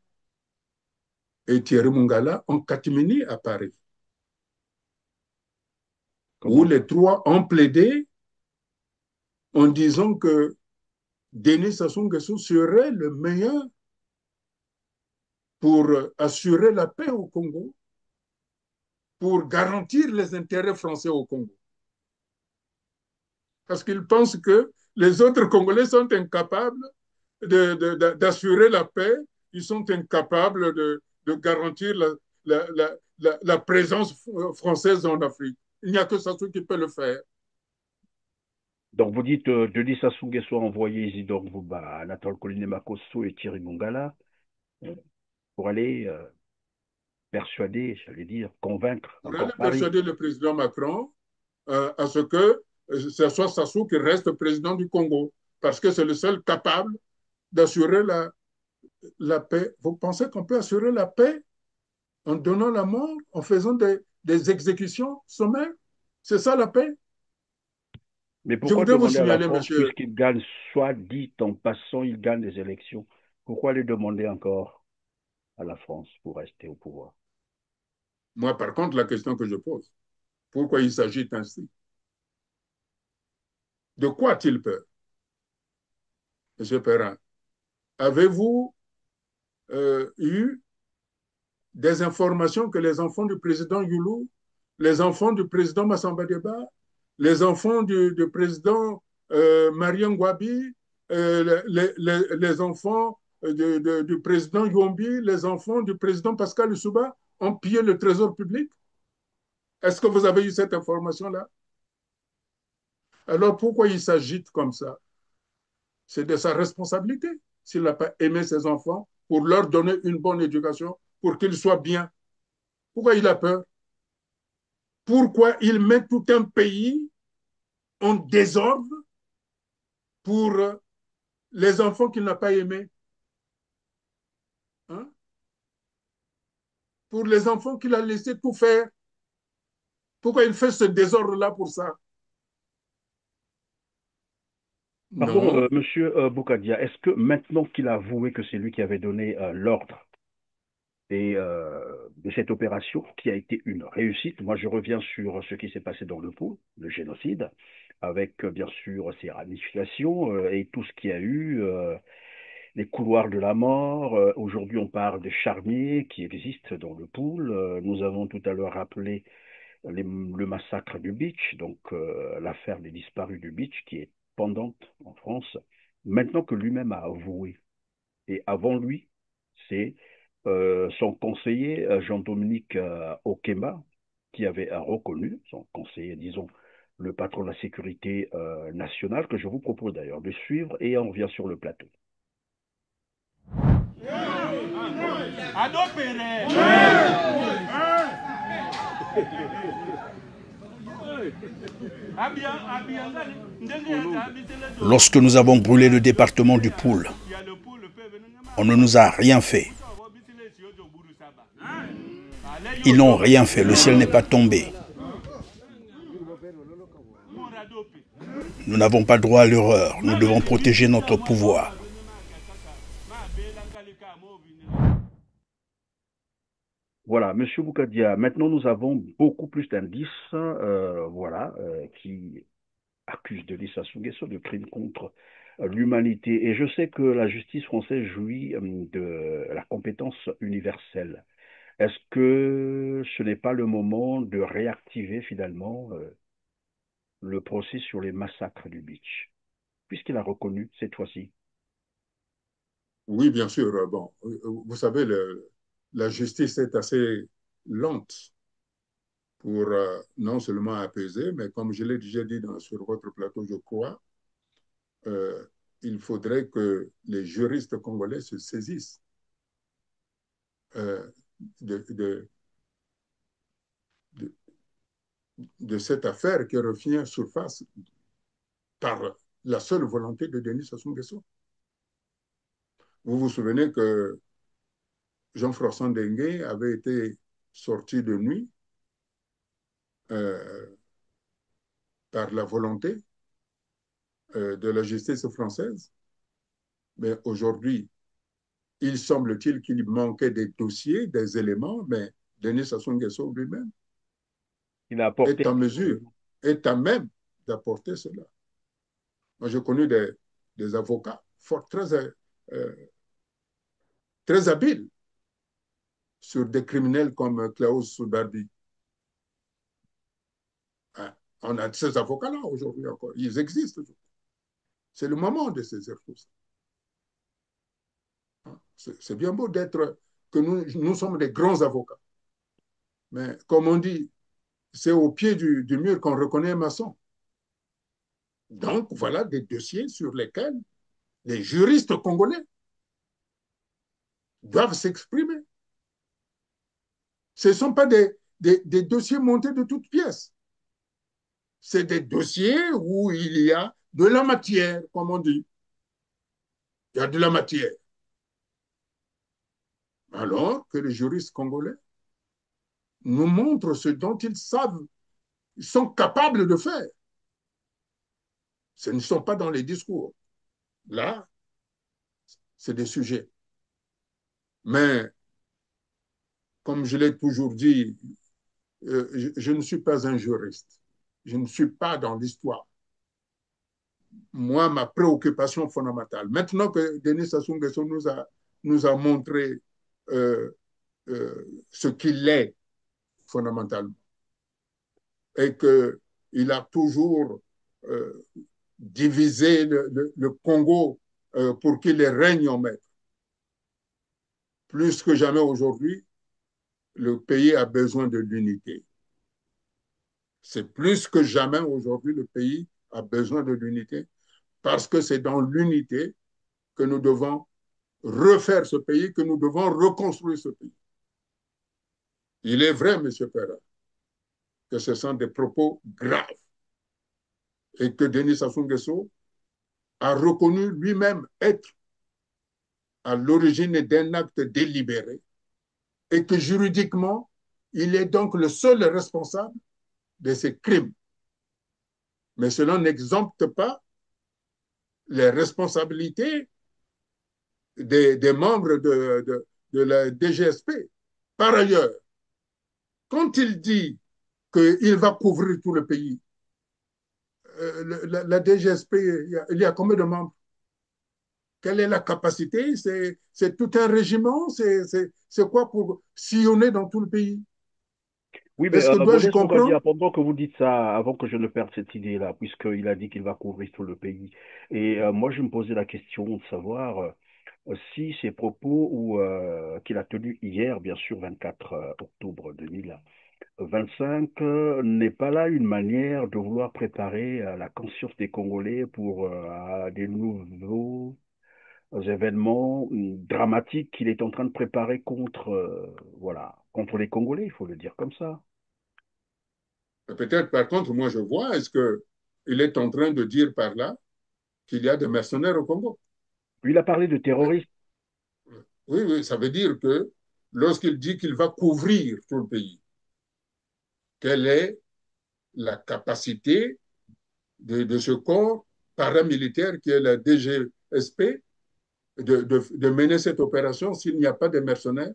et Thierry Mungala en catimini à Paris. Où les trois ont plaidé en disant que Denis Sassou Nguesso serait le meilleur pour assurer la paix au Congo, pour garantir les intérêts français au Congo. Parce qu'ils pensent que les autres Congolais sont incapables d'assurer la paix, ils sont incapables de garantir la présence française en Afrique. Il n'y a que Sassou qui peut le faire. Donc vous dites Denis Sassou Nguesso a envoyé Isidore Mvouba, Anatole Colini Makosso et Thierry Mungala pour aller persuader, j'allais dire, convaincre Pour encore aller Paris. persuader le président Macron à ce que ce soit Sassou qui reste président du Congo, parce que c'est le seul capable d'assurer la paix. Vous pensez qu'on peut assurer la paix en donnant la mort, en faisant des exécutions sommaires? C'est ça la paix? Mais Je pourquoi voudrais vous demander à la signaler, France, monsieur, puisqu'il gagne, soit dit en passant, il gagne les élections, pourquoi les demander encore à la France pour rester au pouvoir? moi par contre, la question que je pose, pourquoi il s'agit ainsi? De quoi a-t-il peur? M. Perrin, avez-vous eu des informations que les enfants du président Youlou, les enfants du président Massamba Deba, les enfants du président Mariam Gwabi, les enfants du président Yombi, les enfants du président Pascal Souba ont pillé le trésor public? Est-ce que vous avez eu cette information-là? Alors pourquoi il s'agite comme ça? C'est de sa responsabilité. S'il n'a pas aimé ses enfants, pour leur donner une bonne éducation, pour qu'ils soient bien. Pourquoi il a peur? Pourquoi il met tout un pays en désordre pour les enfants qu'il n'a pas aimés? Hein? Pour les enfants qu'il a laissé tout faire. Pourquoi il fait ce désordre-là pour ça? Pardon, Monsieur Boukadia, est-ce que maintenant qu'il a avoué que c'est lui qui avait donné l'ordre de cette opération, qui a été une réussite, moi je reviens sur ce qui s'est passé dans le Pôle, le génocide, avec bien sûr ses ramifications et tout ce qu'il y a eu, les couloirs de la mort. Aujourd'hui on parle des charniers qui existent dans le Pôle. Nous avons tout à l'heure rappelé le massacre du Beach, donc l'affaire des disparus du Beach qui est pendante en France, maintenant que lui-même a avoué. Et avant lui, c'est son conseiller Jean-Dominique Okemba qui avait reconnu, son conseiller, disons, le patron de la sécurité nationale, que je vous propose d'ailleurs de suivre, et on revient sur le plateau. Lorsque nous avons brûlé le département du Pôle, on ne nous a rien fait. Ils n'ont rien fait, le ciel n'est pas tombé. Nous n'avons pas droit à l'erreur, nous devons protéger notre pouvoir. Voilà, Monsieur Boukadia, maintenant nous avons beaucoup plus d'indices qui accusent Denis Sassou Nguesso de crimes contre l'humanité. Et je sais que la justice française jouit de la compétence universelle. Est-ce que ce n'est pas le moment de réactiver finalement le procès sur les massacres du Beach, puisqu'il a reconnu cette fois-ci? Oui, bien sûr. Bon, vous savez, la justice est assez lente pour non seulement apaiser, mais comme je l'ai déjà dit sur votre plateau, je crois, il faudrait que les juristes congolais se saisissent de cette affaire qui revient surface par la seule volonté de Denis Sassou Nguesso. Vous vous souvenez que Jean-François Ndengue avait été sorti de nuit par la volonté de la justice française. Mais aujourd'hui, il semble-t-il qu'il manquait des dossiers, des éléments, mais Denis Sassou Nguesso lui-même est en mesure, est à même d'apporter cela. Moi, j'ai connu des avocats très habiles sur des criminels comme Klaus Soubardi. On a ces avocats-là aujourd'hui encore. Ils existent. C'est le moment de saisir tout ça. C'est bien beau d'être que nous sommes des grands avocats. Mais comme on dit, c'est au pied du mur qu'on reconnaît un maçon. Donc, voilà des dossiers sur lesquels les juristes congolais doivent s'exprimer. Ce ne sont pas des dossiers montés de toutes pièces. C'est des dossiers où il y a de la matière, comme on dit. Il y a de la matière. Alors que les juristes congolais nous montrent ce dont ils savent, ils sont capables de faire. Ce ne sont pas dans les discours. Là, c'est des sujets. Mais, comme je l'ai toujours dit, je ne suis pas un juriste. Je ne suis pas dans l'histoire. moi, ma préoccupation fondamentale. Maintenant que Denis Sassou Nguesso nous a montré ce qu'il est fondamentalement et qu'il a toujours divisé le Congo pour qu'il règne en maître. Plus que jamais aujourd'hui, le pays a besoin de l'unité. C'est plus que jamais aujourd'hui, le pays a besoin de l'unité parce que c'est dans l'unité que nous devons refaire ce pays, que nous devons reconstruire ce pays. Il est vrai, M. Perra, que ce sont des propos graves et que Denis Sassou Nguesso a reconnu lui-même être à l'origine d'un acte délibéré et que juridiquement, il est donc le seul responsable de ces crimes. Mais cela n'exempte pas les responsabilités des membres de la DGSP. Par ailleurs, quand il dit qu'il va couvrir tout le pays, la DGSP, il y a combien de membres? Quelle est la capacité? C'est tout un régiment? C'est quoi pour sillonner dans tout le pays? Oui, mais pendant que vous dites ça, avant que je ne perde cette idée-là, puisqu'il a dit qu'il va couvrir tout le pays, et moi je me posais la question de savoir si ces propos qu'il a tenus hier, bien sûr, 24 octobre 2025, n'est pas là une manière de vouloir préparer la conscience des Congolais pour des nouveaux événements dramatiques qu'il est en train de préparer contre les Congolais, il faut le dire comme ça. Peut-être, par contre, moi je vois, est-ce qu'il est en train de dire par là qu'il y a des mercenaires au Congo? Il a parlé de terroristes. Oui, ça veut dire que lorsqu'il dit qu'il va couvrir tout le pays, quelle est la capacité de ce corps paramilitaire qui est la DGSP de mener cette opération s'il n'y a pas de mercenaires?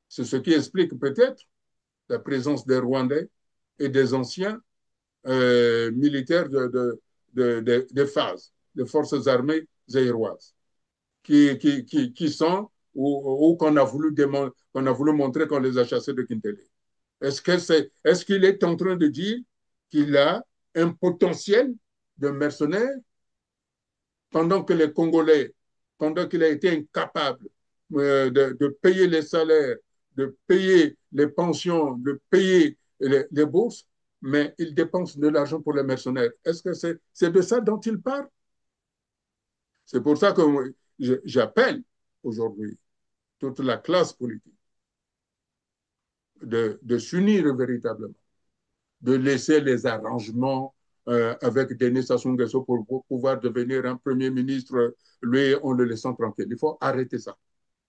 C'est ce qui explique peut-être la présence des Rwandais et des anciens militaires de phases, des forces armées zaïroises, qui sont ou qu'on a voulu montrer qu'on les a chassés de Kintélé. Est-ce qu'il est en train de dire qu'il a un potentiel de mercenaires pendant que les Congolais, pendant qu'il a été incapable de payer les salaires, de payer les pensions, de payer les bourses, mais il dépense de l'argent pour les mercenaires. Est-ce que c'est de ça dont il parle? C'est pour ça que j'appelle aujourd'hui toute la classe politique de s'unir véritablement, de laisser les arrangements avec Denis Sassou Nguesso pour pouvoir devenir un premier ministre, lui, en le laissant tranquille. Il faut arrêter ça.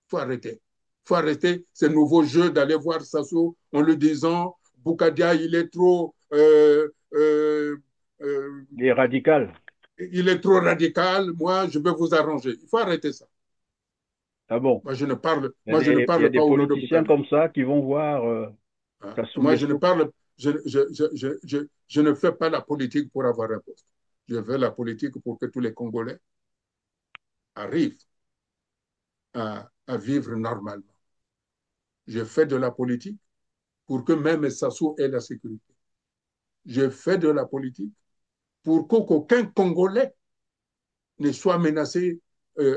Il faut arrêter. Il faut arrêter ces nouveaux jeux d'aller voir Sassou en lui disant Boukadia, il est trop... il est radical. Il est trop radical, moi, je vais vous arranger. Il faut arrêter ça. Ah bon? Moi, je ne parle, il y a des politiciens comme ça qui vont voir... moi, je ne parle... Je ne fais pas la politique pour avoir un poste. Je fais la politique pour que tous les Congolais arrivent à vivre normalement. Je fais de la politique pour que même Sassou ait la sécurité. Je fais de la politique pour qu'aucun Congolais ne soit menacé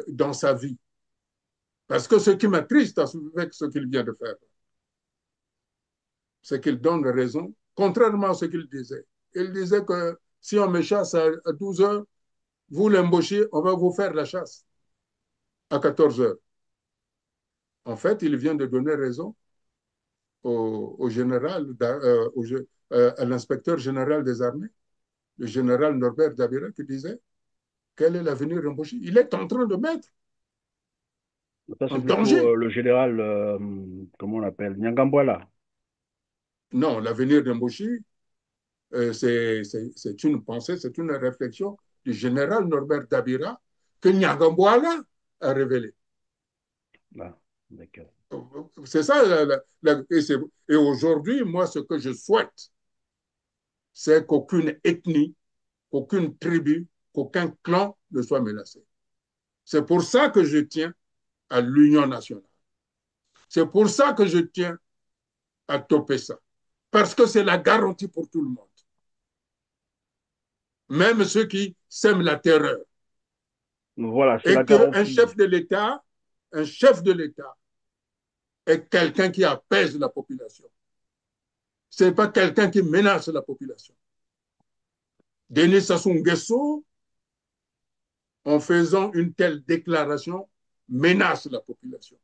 dans sa vie. Parce que ce qui m'attriste avec ce qu'il vient de faire, c'est qu'il donne raison, contrairement à ce qu'il disait. Il disait que si on me chasse à 12 heures, vous l'embauchez, on va vous faire la chasse à 14 heures. En fait, il vient de donner raison au général, à l'inspecteur général des armées, le général Norbert Dabira, qui disait quel est l'avenir d'embaucher. Il est en train de mettre en danger. Le général, comment on l'appelle, Nyangambwala. Non, l'avenir d'embaucher, c'est une pensée, c'est une réflexion du général Norbert Dabira que Nyangambwala a révélé. Ah, d'accord. C'est ça. Et aujourd'hui, moi, ce que je souhaite, c'est qu'aucune ethnie, aucune tribu qu'aucun clan ne soit menacé. C'est pour ça que je tiens à l'union nationale. C'est pour ça que je tiens à topper ça. Parce que c'est la garantie pour tout le monde. Même ceux qui sèment la terreur. Voilà, c'est et la qu'un garantie. chef de l'État est quelqu'un qui apaise la population. Ce n'est pas quelqu'un qui menace la population. Denis Sassou Nguesso, en faisant une telle déclaration, menace la population.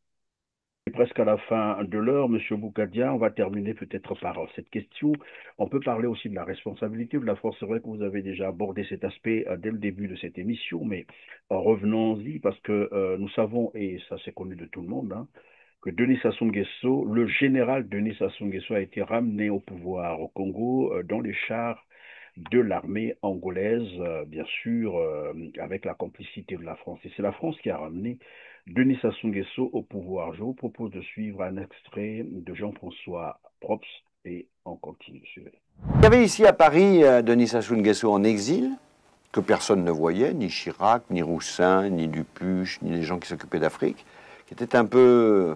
Presque à la fin de l'heure, M. Bougadia, on va terminer peut-être par cette question. On peut parler aussi de la responsabilité de la France. C'est vrai que vous avez déjà abordé cet aspect dès le début de cette émission, mais revenons-y parce que nous savons, et ça c'est connu de tout le monde, hein, que Denis Sassou Nguesso, le général Denis Sassou Nguesso a été ramené au pouvoir au Congo dans les chars de l'armée angolaise, bien sûr, avec la complicité de la France. Et c'est la France qui a ramené Denis Sassou Nguesso au pouvoir. Je vous propose de suivre un extrait de Jean-François Probst et on continue. Suivez. Il y avait ici à Paris Denis Sassou Nguesso en exil, que personne ne voyait, ni Chirac, ni Roussin, ni Dupuche, ni les gens qui s'occupaient d'Afrique, qui étaient un peu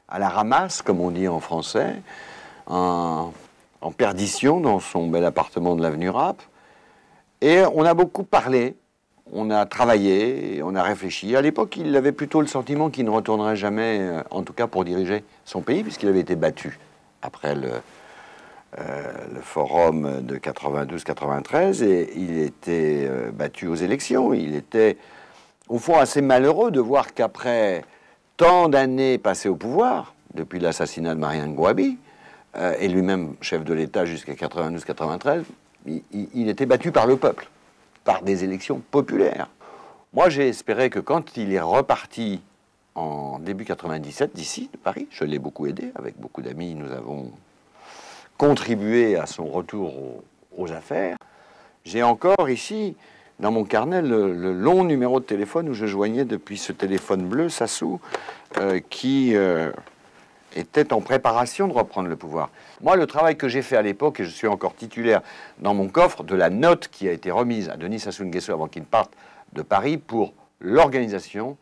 à la ramasse, comme on dit en français, en perdition dans son bel appartement de l'avenue Rapp. Et on a beaucoup parlé, on a travaillé, on a réfléchi. À l'époque, il avait plutôt le sentiment qu'il ne retournerait jamais, en tout cas pour diriger son pays, puisqu'il avait été battu après le forum de 92-93, et il était battu aux élections. Il était, au fond, assez malheureux de voir qu'après tant d'années passées au pouvoir, depuis l'assassinat de Marien Ngouabi, et lui-même chef de l'État jusqu'à 92-93, il était battu par le peuple, par des élections populaires. Moi, j'ai espéré que quand il est reparti en début 97 d'ici, de Paris, je l'ai beaucoup aidé, avec beaucoup d'amis, nous avons contribué à son retour aux affaires. J'ai encore ici, dans mon carnet, le long numéro de téléphone où je joignais depuis ce téléphone bleu, Sassou, qui était en préparation de reprendre le pouvoir. Moi, le travail que j'ai fait à l'époque, et je suis encore titulaire dans mon coffre de la note qui a été remise à Denis Sassou Nguesso avant qu'il parte de Paris pour l'organisation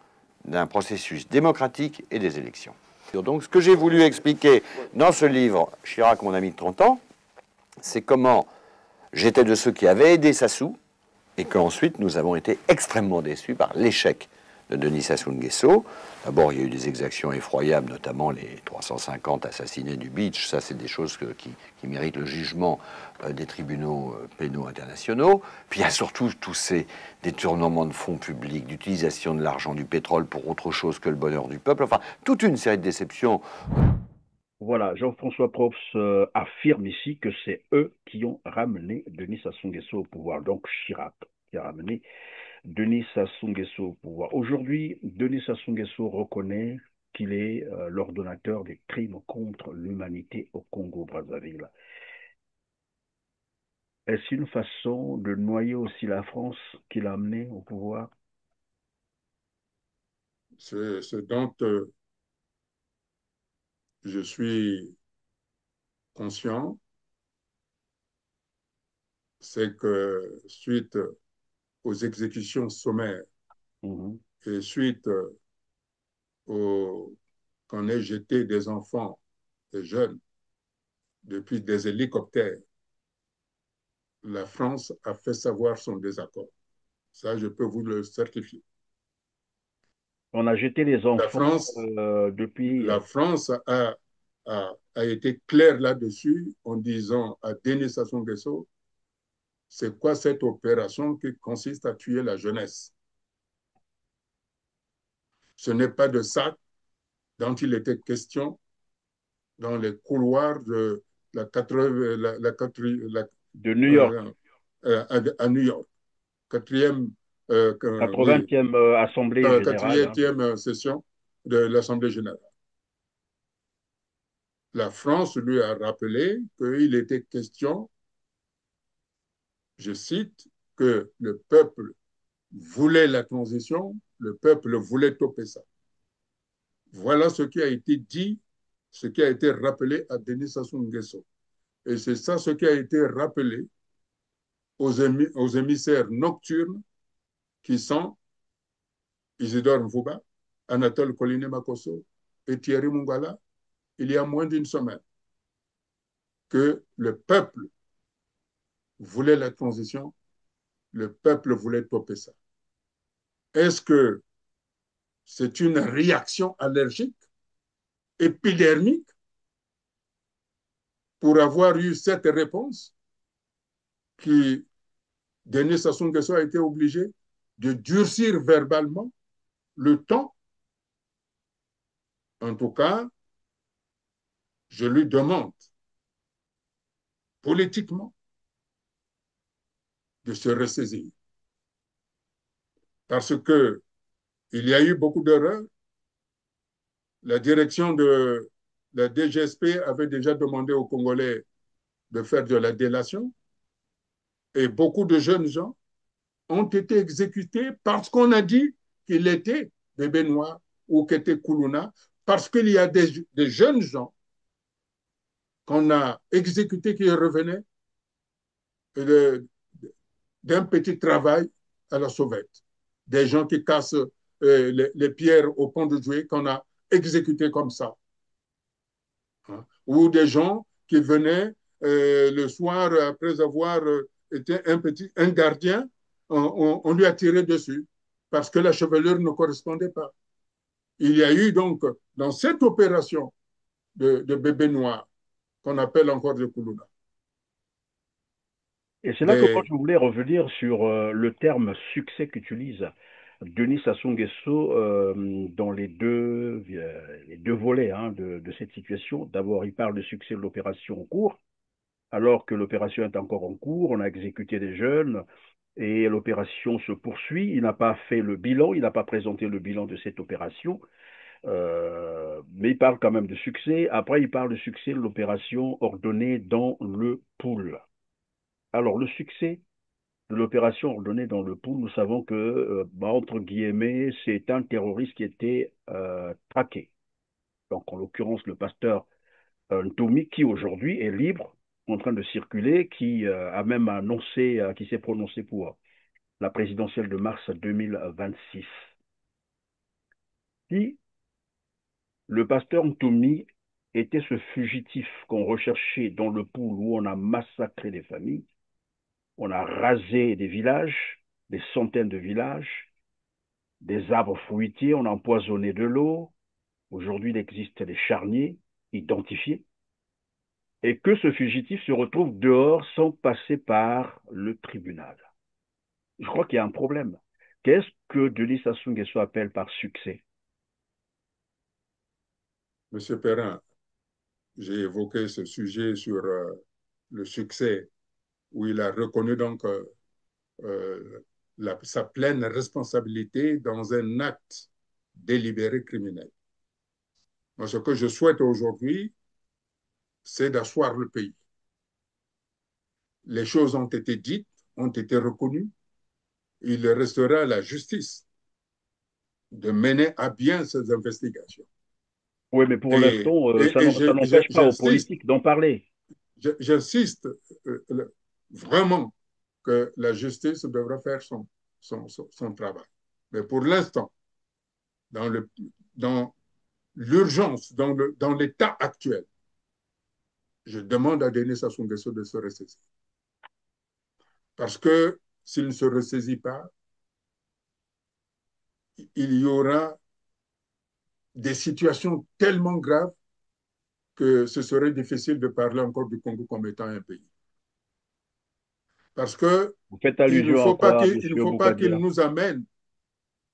d'un processus démocratique et des élections. Donc, ce que j'ai voulu expliquer dans ce livre, Chirac, mon ami de 30 ans, c'est comment j'étais de ceux qui avaient aidé Sassou et qu'ensuite nous avons été extrêmement déçus par l'échec de Denis Sassou Nguesso. D'abord, il y a eu des exactions effroyables, notamment les 350 assassinés du Beach. Ça, c'est des choses qui méritent le jugement des tribunaux pénaux internationaux. Puis il y a surtout tous ces détournements de fonds publics, d'utilisation de l'argent du pétrole pour autre chose que le bonheur du peuple. Enfin, toute une série de déceptions. Voilà, Jean-François Probst affirme ici que c'est eux qui ont ramené Denis Sassou Nguesso au pouvoir. Donc Chirac qui a ramené Denis Sassou Nguesso au pouvoir. Aujourd'hui, Denis Sassou Nguesso reconnaît qu'il est l'ordonnateur des crimes contre l'humanité au Congo-Brazzaville. Est-ce une façon de noyer aussi la France qui l'a amené au pouvoir? Ce dont je suis conscient, c'est que suite aux exécutions sommaires et suite qu'on ait jeté des enfants, des jeunes, depuis des hélicoptères, la France a fait savoir son désaccord. Ça, je peux vous le certifier. On a jeté les enfants depuis... La France a été claire là-dessus en disant à Denis Sassou Nguesso, c'est quoi cette opération qui consiste à tuer la jeunesse? Ce n'est pas de ça dont il était question dans les couloirs de de New York. À New York. 80e Assemblée générale. 4e session de l'Assemblée générale. La France lui a rappelé qu'il était question, je cite, que le peuple voulait la transition, le peuple voulait topper ça. Voilà ce qui a été dit, ce qui a été rappelé à Denis Sassou Nguesso. Et c'est ça ce qui a été rappelé aux émissaires nocturnes qui sont Isidore Mvuba, Anatole Koliné-Makosso et Thierry Mungala, il y a moins d'une semaine, que le peuple voulait la transition, le peuple voulait topper ça. Est-ce que c'est une réaction allergique, épidermique, pour avoir eu cette réponse qui, Denis Sassou Nguesso a été obligé de durcir verbalement le ton? En tout cas, je lui demande politiquement de se ressaisir. Parce que il y a eu beaucoup d'erreurs. La direction de la DGSP avait déjà demandé aux Congolais de faire de la délation. Et beaucoup de jeunes gens ont été exécutés parce qu'on a dit qu'il était bébé noir ou qu'il était Koulouna, parce qu'il y a des jeunes gens qu'on a exécutés qui revenaient d'un petit travail à la sauvette. Des gens qui cassent les pierres au pont de Joué qu'on a exécutés comme ça. Hein? Ou des gens qui venaient le soir après avoir été un gardien, on lui a tiré dessus parce que la chevelure ne correspondait pas. Il y a eu donc dans cette opération de bébé noir qu'on appelle encore le Koulouna. Et c'est là que moi je voulais revenir sur le terme succès qu'utilise Denis Sassou Nguesso dans les deux volets de cette situation. D'abord, il parle de succès de l'opération en cours, alors que l'opération est encore en cours, on a exécuté des jeunes et l'opération se poursuit. Il n'a pas fait le bilan, il n'a pas présenté le bilan de cette opération, mais il parle quand même de succès. Après, il parle de succès de l'opération ordonnée dans le pool. Alors, le succès de l'opération ordonnée dans le pool, nous savons que, entre guillemets, c'est un terroriste qui était traqué. Donc, en l'occurrence, le pasteur Ntoumi, qui aujourd'hui est libre, en train de circuler, qui a même annoncé, qui s'est prononcé pour la présidentielle de mars 2026. Si le pasteur Ntoumi était ce fugitif qu'on recherchait dans le pool où on a massacré des familles, on a rasé des villages, des centaines de villages, des arbres fruitiers, on a empoisonné de l'eau. Aujourd'hui, il existe des charniers identifiés. Et que ce fugitif se retrouve dehors sans passer par le tribunal. Je crois qu'il y a un problème. Qu'est-ce que Denis Sassou Nguesso appelle par succès? Monsieur Perrin, j'ai évoqué ce sujet sur le succès, où il a reconnu donc sa pleine responsabilité dans un acte délibéré criminel. Moi, ce que je souhaite aujourd'hui, c'est d'asseoir le pays. Les choses ont été dites, ont été reconnues. Il restera à la justice de mener à bien ces investigations. Oui, mais pour l'instant, ça n'empêche pas aux politiques d'en parler. J'insiste vraiment que la justice devra faire son travail. Mais pour l'instant, dans l'urgence, dans l'état actuel, je demande à Denis Sassou Nguesso de se ressaisir. Parce que s'il ne se ressaisit pas, il y aura des situations tellement graves que ce serait difficile de parler encore du Congo comme étant un pays. Parce que il ne faut pas qu'il nous amène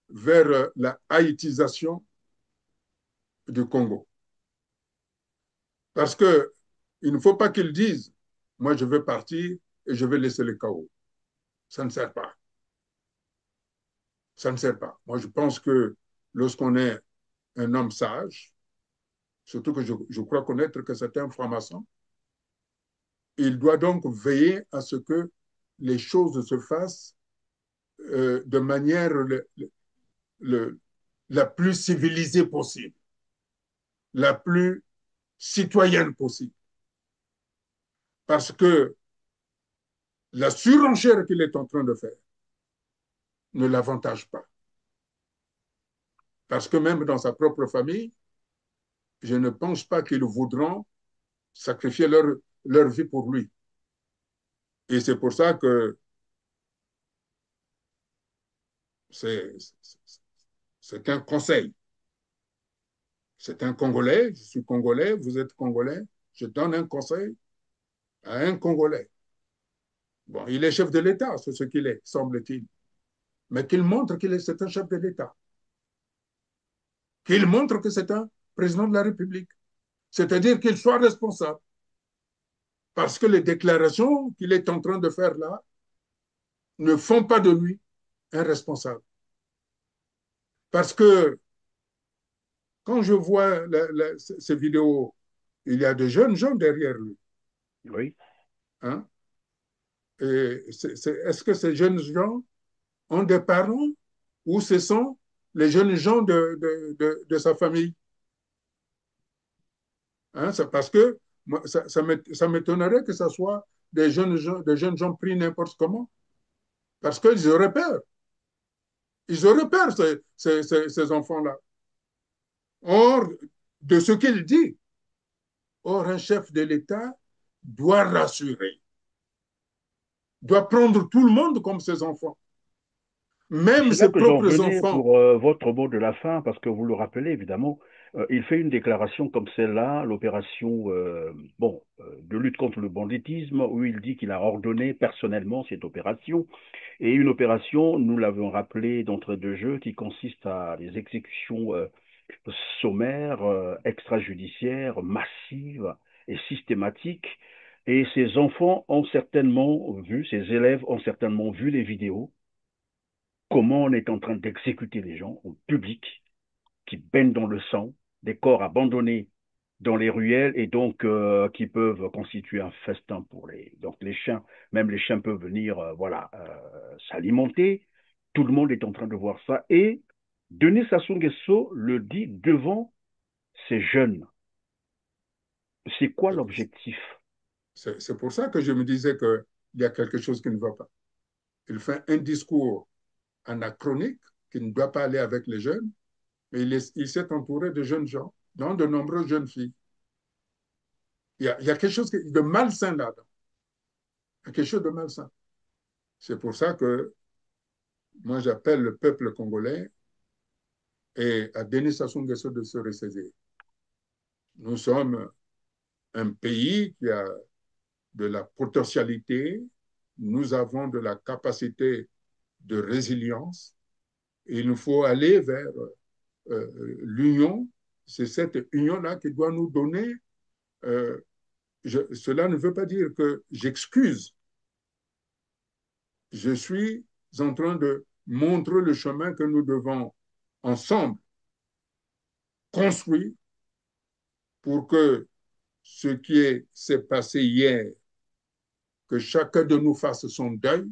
vers la haïtisation du Congo. Parce que il ne faut pas qu'ils disent « moi je veux partir et je vais laisser le chaos ». Ça ne sert pas. Ça ne sert pas. Moi je pense que lorsqu'on est un homme sage, surtout que je crois connaître que c'est un franc-maçon, il doit donc veiller à ce que les choses se fassent de manière la plus civilisée possible, la plus citoyenne possible. Parce que la surenchère qu'il est en train de faire, ne l'avantage pas. Parce que même dans sa propre famille, je ne pense pas qu'ils voudront sacrifier leur vie pour lui. Et c'est pour ça que c'est un conseil. C'est un Congolais, je suis Congolais, vous êtes Congolais, je donne un conseil à un Congolais. Bon, il est chef de l'État, c'est ce qu'il est, semble-t-il. Mais qu'il montre c'est un chef de l'État. Qu'il montre que c'est un président de la République. C'est-à-dire qu'il soit responsable. Parce que les déclarations qu'il est en train de faire là ne font pas de lui un responsable. Parce que quand je vois ces vidéos, il y a de jeunes gens derrière lui. Oui. Hein? Est-ce que ces jeunes gens ont des parents ou ce sont les jeunes gens de sa famille? Hein? C'est parce que moi, ça m'étonnerait que ce soit des jeunes gens pris n'importe comment. Parce qu'ils auraient peur. Ils auraient peur, ces enfants-là. Or, de ce qu'il dit, or, un chef de l'État doit rassurer, doit prendre tout le monde comme ses enfants. Même C'est là ses que j'en propres venais enfants. pour votre mot de la fin, parce que vous le rappelez évidemment, il fait une déclaration comme celle-là, l'opération de lutte contre le banditisme, où il dit qu'il a ordonné personnellement cette opération, et une opération, nous l'avons rappelé d'entrée de jeu, qui consiste à des exécutions sommaires, extrajudiciaires, massives et systématiques. Et ces enfants ont certainement vu, ces élèves ont certainement vu les vidéos, comment on est en train d'exécuter les gens en public, qui baignent dans le sang, des corps abandonnés dans les ruelles et donc qui peuvent constituer un festin pour les chiens. Même les chiens peuvent venir s'alimenter. Tout le monde est en train de voir ça. Et Denis Sassou Nguesso le dit devant ces jeunes. C'est quoi l'objectif? C'est pour ça que je me disais qu'il y a quelque chose qui ne va pas. Il fait un discours anachronique qui ne doit pas aller avec les jeunes, mais il s'est entouré de jeunes gens, dont de nombreuses jeunes filles. Il y a quelque chose de malsain là-dedans. Il y a quelque chose de malsain. C'est pour ça que moi, j'appelle le peuple congolais et à Denis Sassou Nguesso de se ressaisir. Nous sommes un pays qui a de la potentialité, nous avons de la capacité de résilience. Et il nous faut aller vers l'union. C'est cette union-là qui doit nous donner. Cela ne veut pas dire que j'excuse. Je suis en train de montrer le chemin que nous devons ensemble construire pour que ce qui s'est passé hier, que chacun de nous fasse son deuil.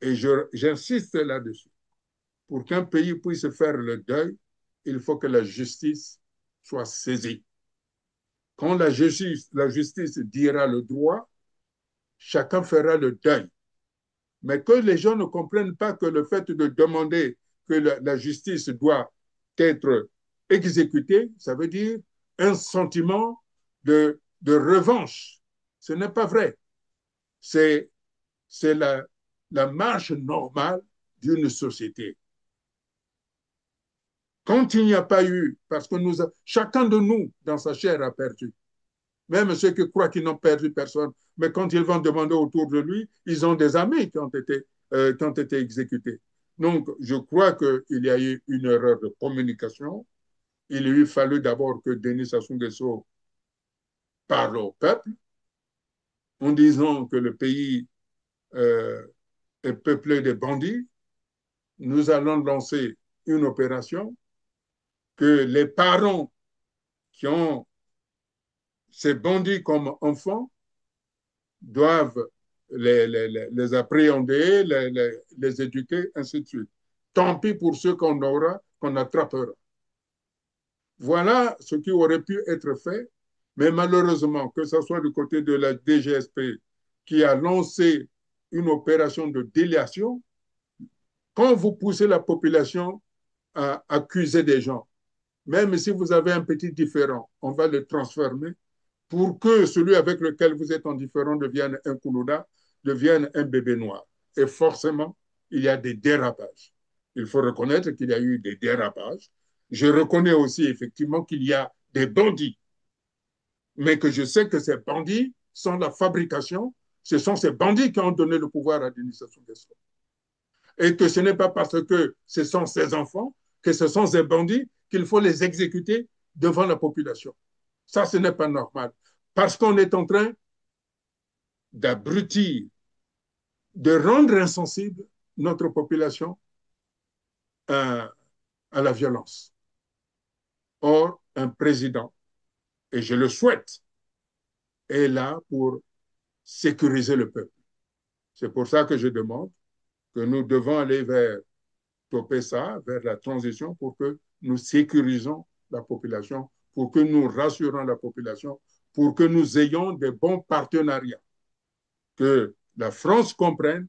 Et j'insiste là-dessus. Pour qu'un pays puisse faire le deuil, il faut que la justice soit saisie. Quand la justice dira le droit, chacun fera le deuil. Mais que les gens ne comprennent pas que le fait de demander que la justice doit être exécutée, ça veut dire un sentiment de revanche. Ce n'est pas vrai. C'est la marche normale d'une société. Quand il n'y a pas eu, parce que chacun de nous, dans sa chair, a perdu. Même ceux qui croient qu'ils n'ont perdu personne, mais quand ils vont demander autour de lui, ils ont des amis qui ont été exécutés. Donc, je crois qu'il y a eu une erreur de communication. Il lui fallu d'abord que Denis Sassou Nguesso parle au peuple en disant que le pays est peuplé de bandits. Nous allons lancer une opération que les parents qui ont ces bandits comme enfants doivent les appréhender, les éduquer, ainsi de suite. Tant pis pour ceux qu'on attrapera. Voilà ce qui aurait pu être fait, mais malheureusement, que ce soit du côté de la DGSP qui a lancé une opération de déliation, quand vous poussez la population à accuser des gens, même si vous avez un petit différend, on va le transformer pour que celui avec lequel vous êtes en différend devienne un Koulouda, devienne un bébé noir. Et forcément, il y a des dérapages. Il faut reconnaître qu'il y a eu des dérapages. Je reconnais aussi effectivement qu'il y a des bandits, mais que je sais que ces bandits sont la fabrication, ce sont ces bandits qui ont donné le pouvoir à Denis Sassou Nguesso. Et que ce n'est pas parce que ce sont ses enfants, que ce sont ces bandits, qu'il faut les exécuter devant la population. Ça, ce n'est pas normal. Parce qu'on est en train d'abrutir, de rendre insensible notre population à la violence. Or, un président, et je le souhaite, est là pour sécuriser le peuple. C'est pour ça que je demande que nous devons aller vers Topessa, vers la transition, pour que nous sécurisons la population, pour que nous rassurons la population, pour que nous ayons de bons partenariats. Que la France comprenne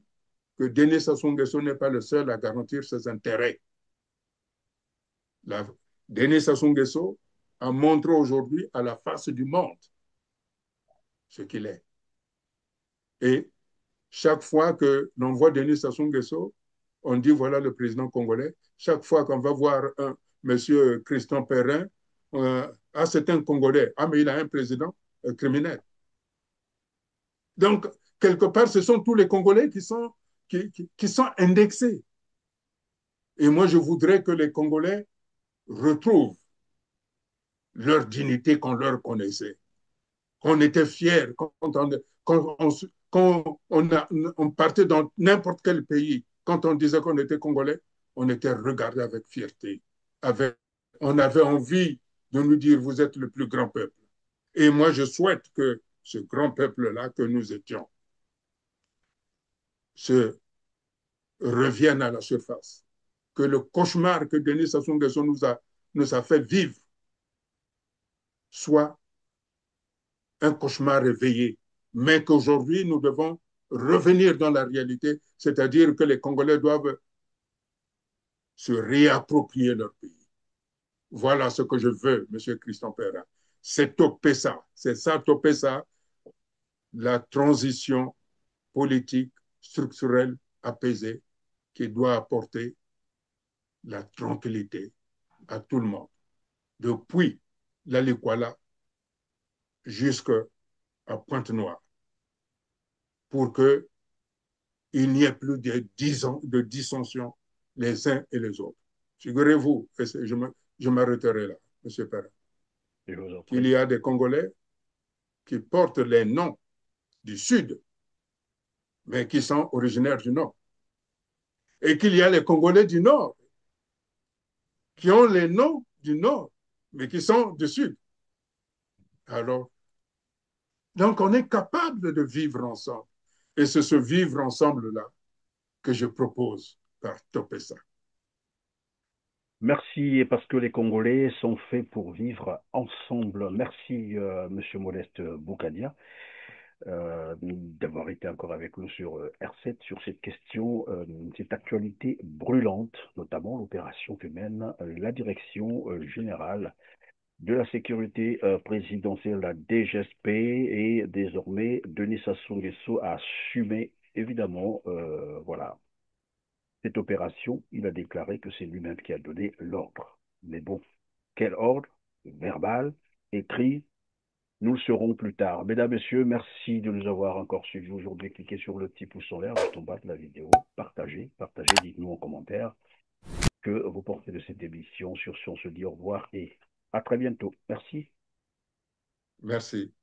que Denis Sassou Nguesso n'est pas le seul à garantir ses intérêts. Denis Sassou Nguesso a montré aujourd'hui à la face du monde ce qu'il est. Et chaque fois que l'on voit Denis Sassou Nguesso, on dit voilà le président congolais. Chaque fois qu'on va voir monsieur Christian Perrin, c'est un Congolais. Ah, mais il a un président criminel. Donc, quelque part, ce sont tous les Congolais qui sont indexés. Et moi, je voudrais que les Congolais retrouvent leur dignité qu'on leur connaissait. Qu'on était fiers quand on partait dans n'importe quel pays. Quand on disait qu'on était Congolais, on était regardé avec fierté. On avait envie de nous dire, vous êtes le plus grand peuple. Et moi, je souhaite que ce grand peuple-là que nous étions se revienne à la surface. Que le cauchemar que Denis Sassou Nguesso nous a fait vivre soit un cauchemar réveillé, mais qu'aujourd'hui, nous devons revenir dans la réalité, c'est-à-dire que les Congolais doivent se réapproprier leur pays. Voilà ce que je veux, M. Christian Perrin. C'est Topessa, c'est ça Topessa, la transition politique, structurelle, apaisée, qui doit apporter la tranquillité à tout le monde. Depuis l'Alikwala jusqu'à Pointe-Noire, pour qu'il n'y ait plus de dissension les uns et les autres. Figurez-vous, et je m'arrêterai là, M. Perrin, qu'il y a des Congolais qui portent les noms du Sud, mais qui sont originaires du Nord. Et qu'il y a les Congolais du Nord, qui ont les noms du Nord, mais qui sont du Sud. Alors, donc on est capable de vivre ensemble. Et c'est ce vivre ensemble-là que je propose par Topessa. Merci, parce que les Congolais sont faits pour vivre ensemble. Merci, Monsieur Modeste Boukadia, d'avoir été encore avec nous sur R7 sur cette question, cette actualité brûlante, notamment l'opération que mène la direction générale de la sécurité présidentielle, la DGSP, et désormais Denis Sassou Nguesso a assumé évidemment voilà, cette opération. Il a déclaré que c'est lui-même qui a donné l'ordre. Mais bon, quel ordre? Verbal, écrit? Nous le saurons plus tard. Mesdames, Messieurs, merci de nous avoir encore suivis aujourd'hui. Cliquez sur le petit pouce en l'air juste en bas de la vidéo. Partagez, dites-nous en commentaire que vous pensez de cette émission. Sur ce, on se dit au revoir et à très bientôt. Merci. Merci.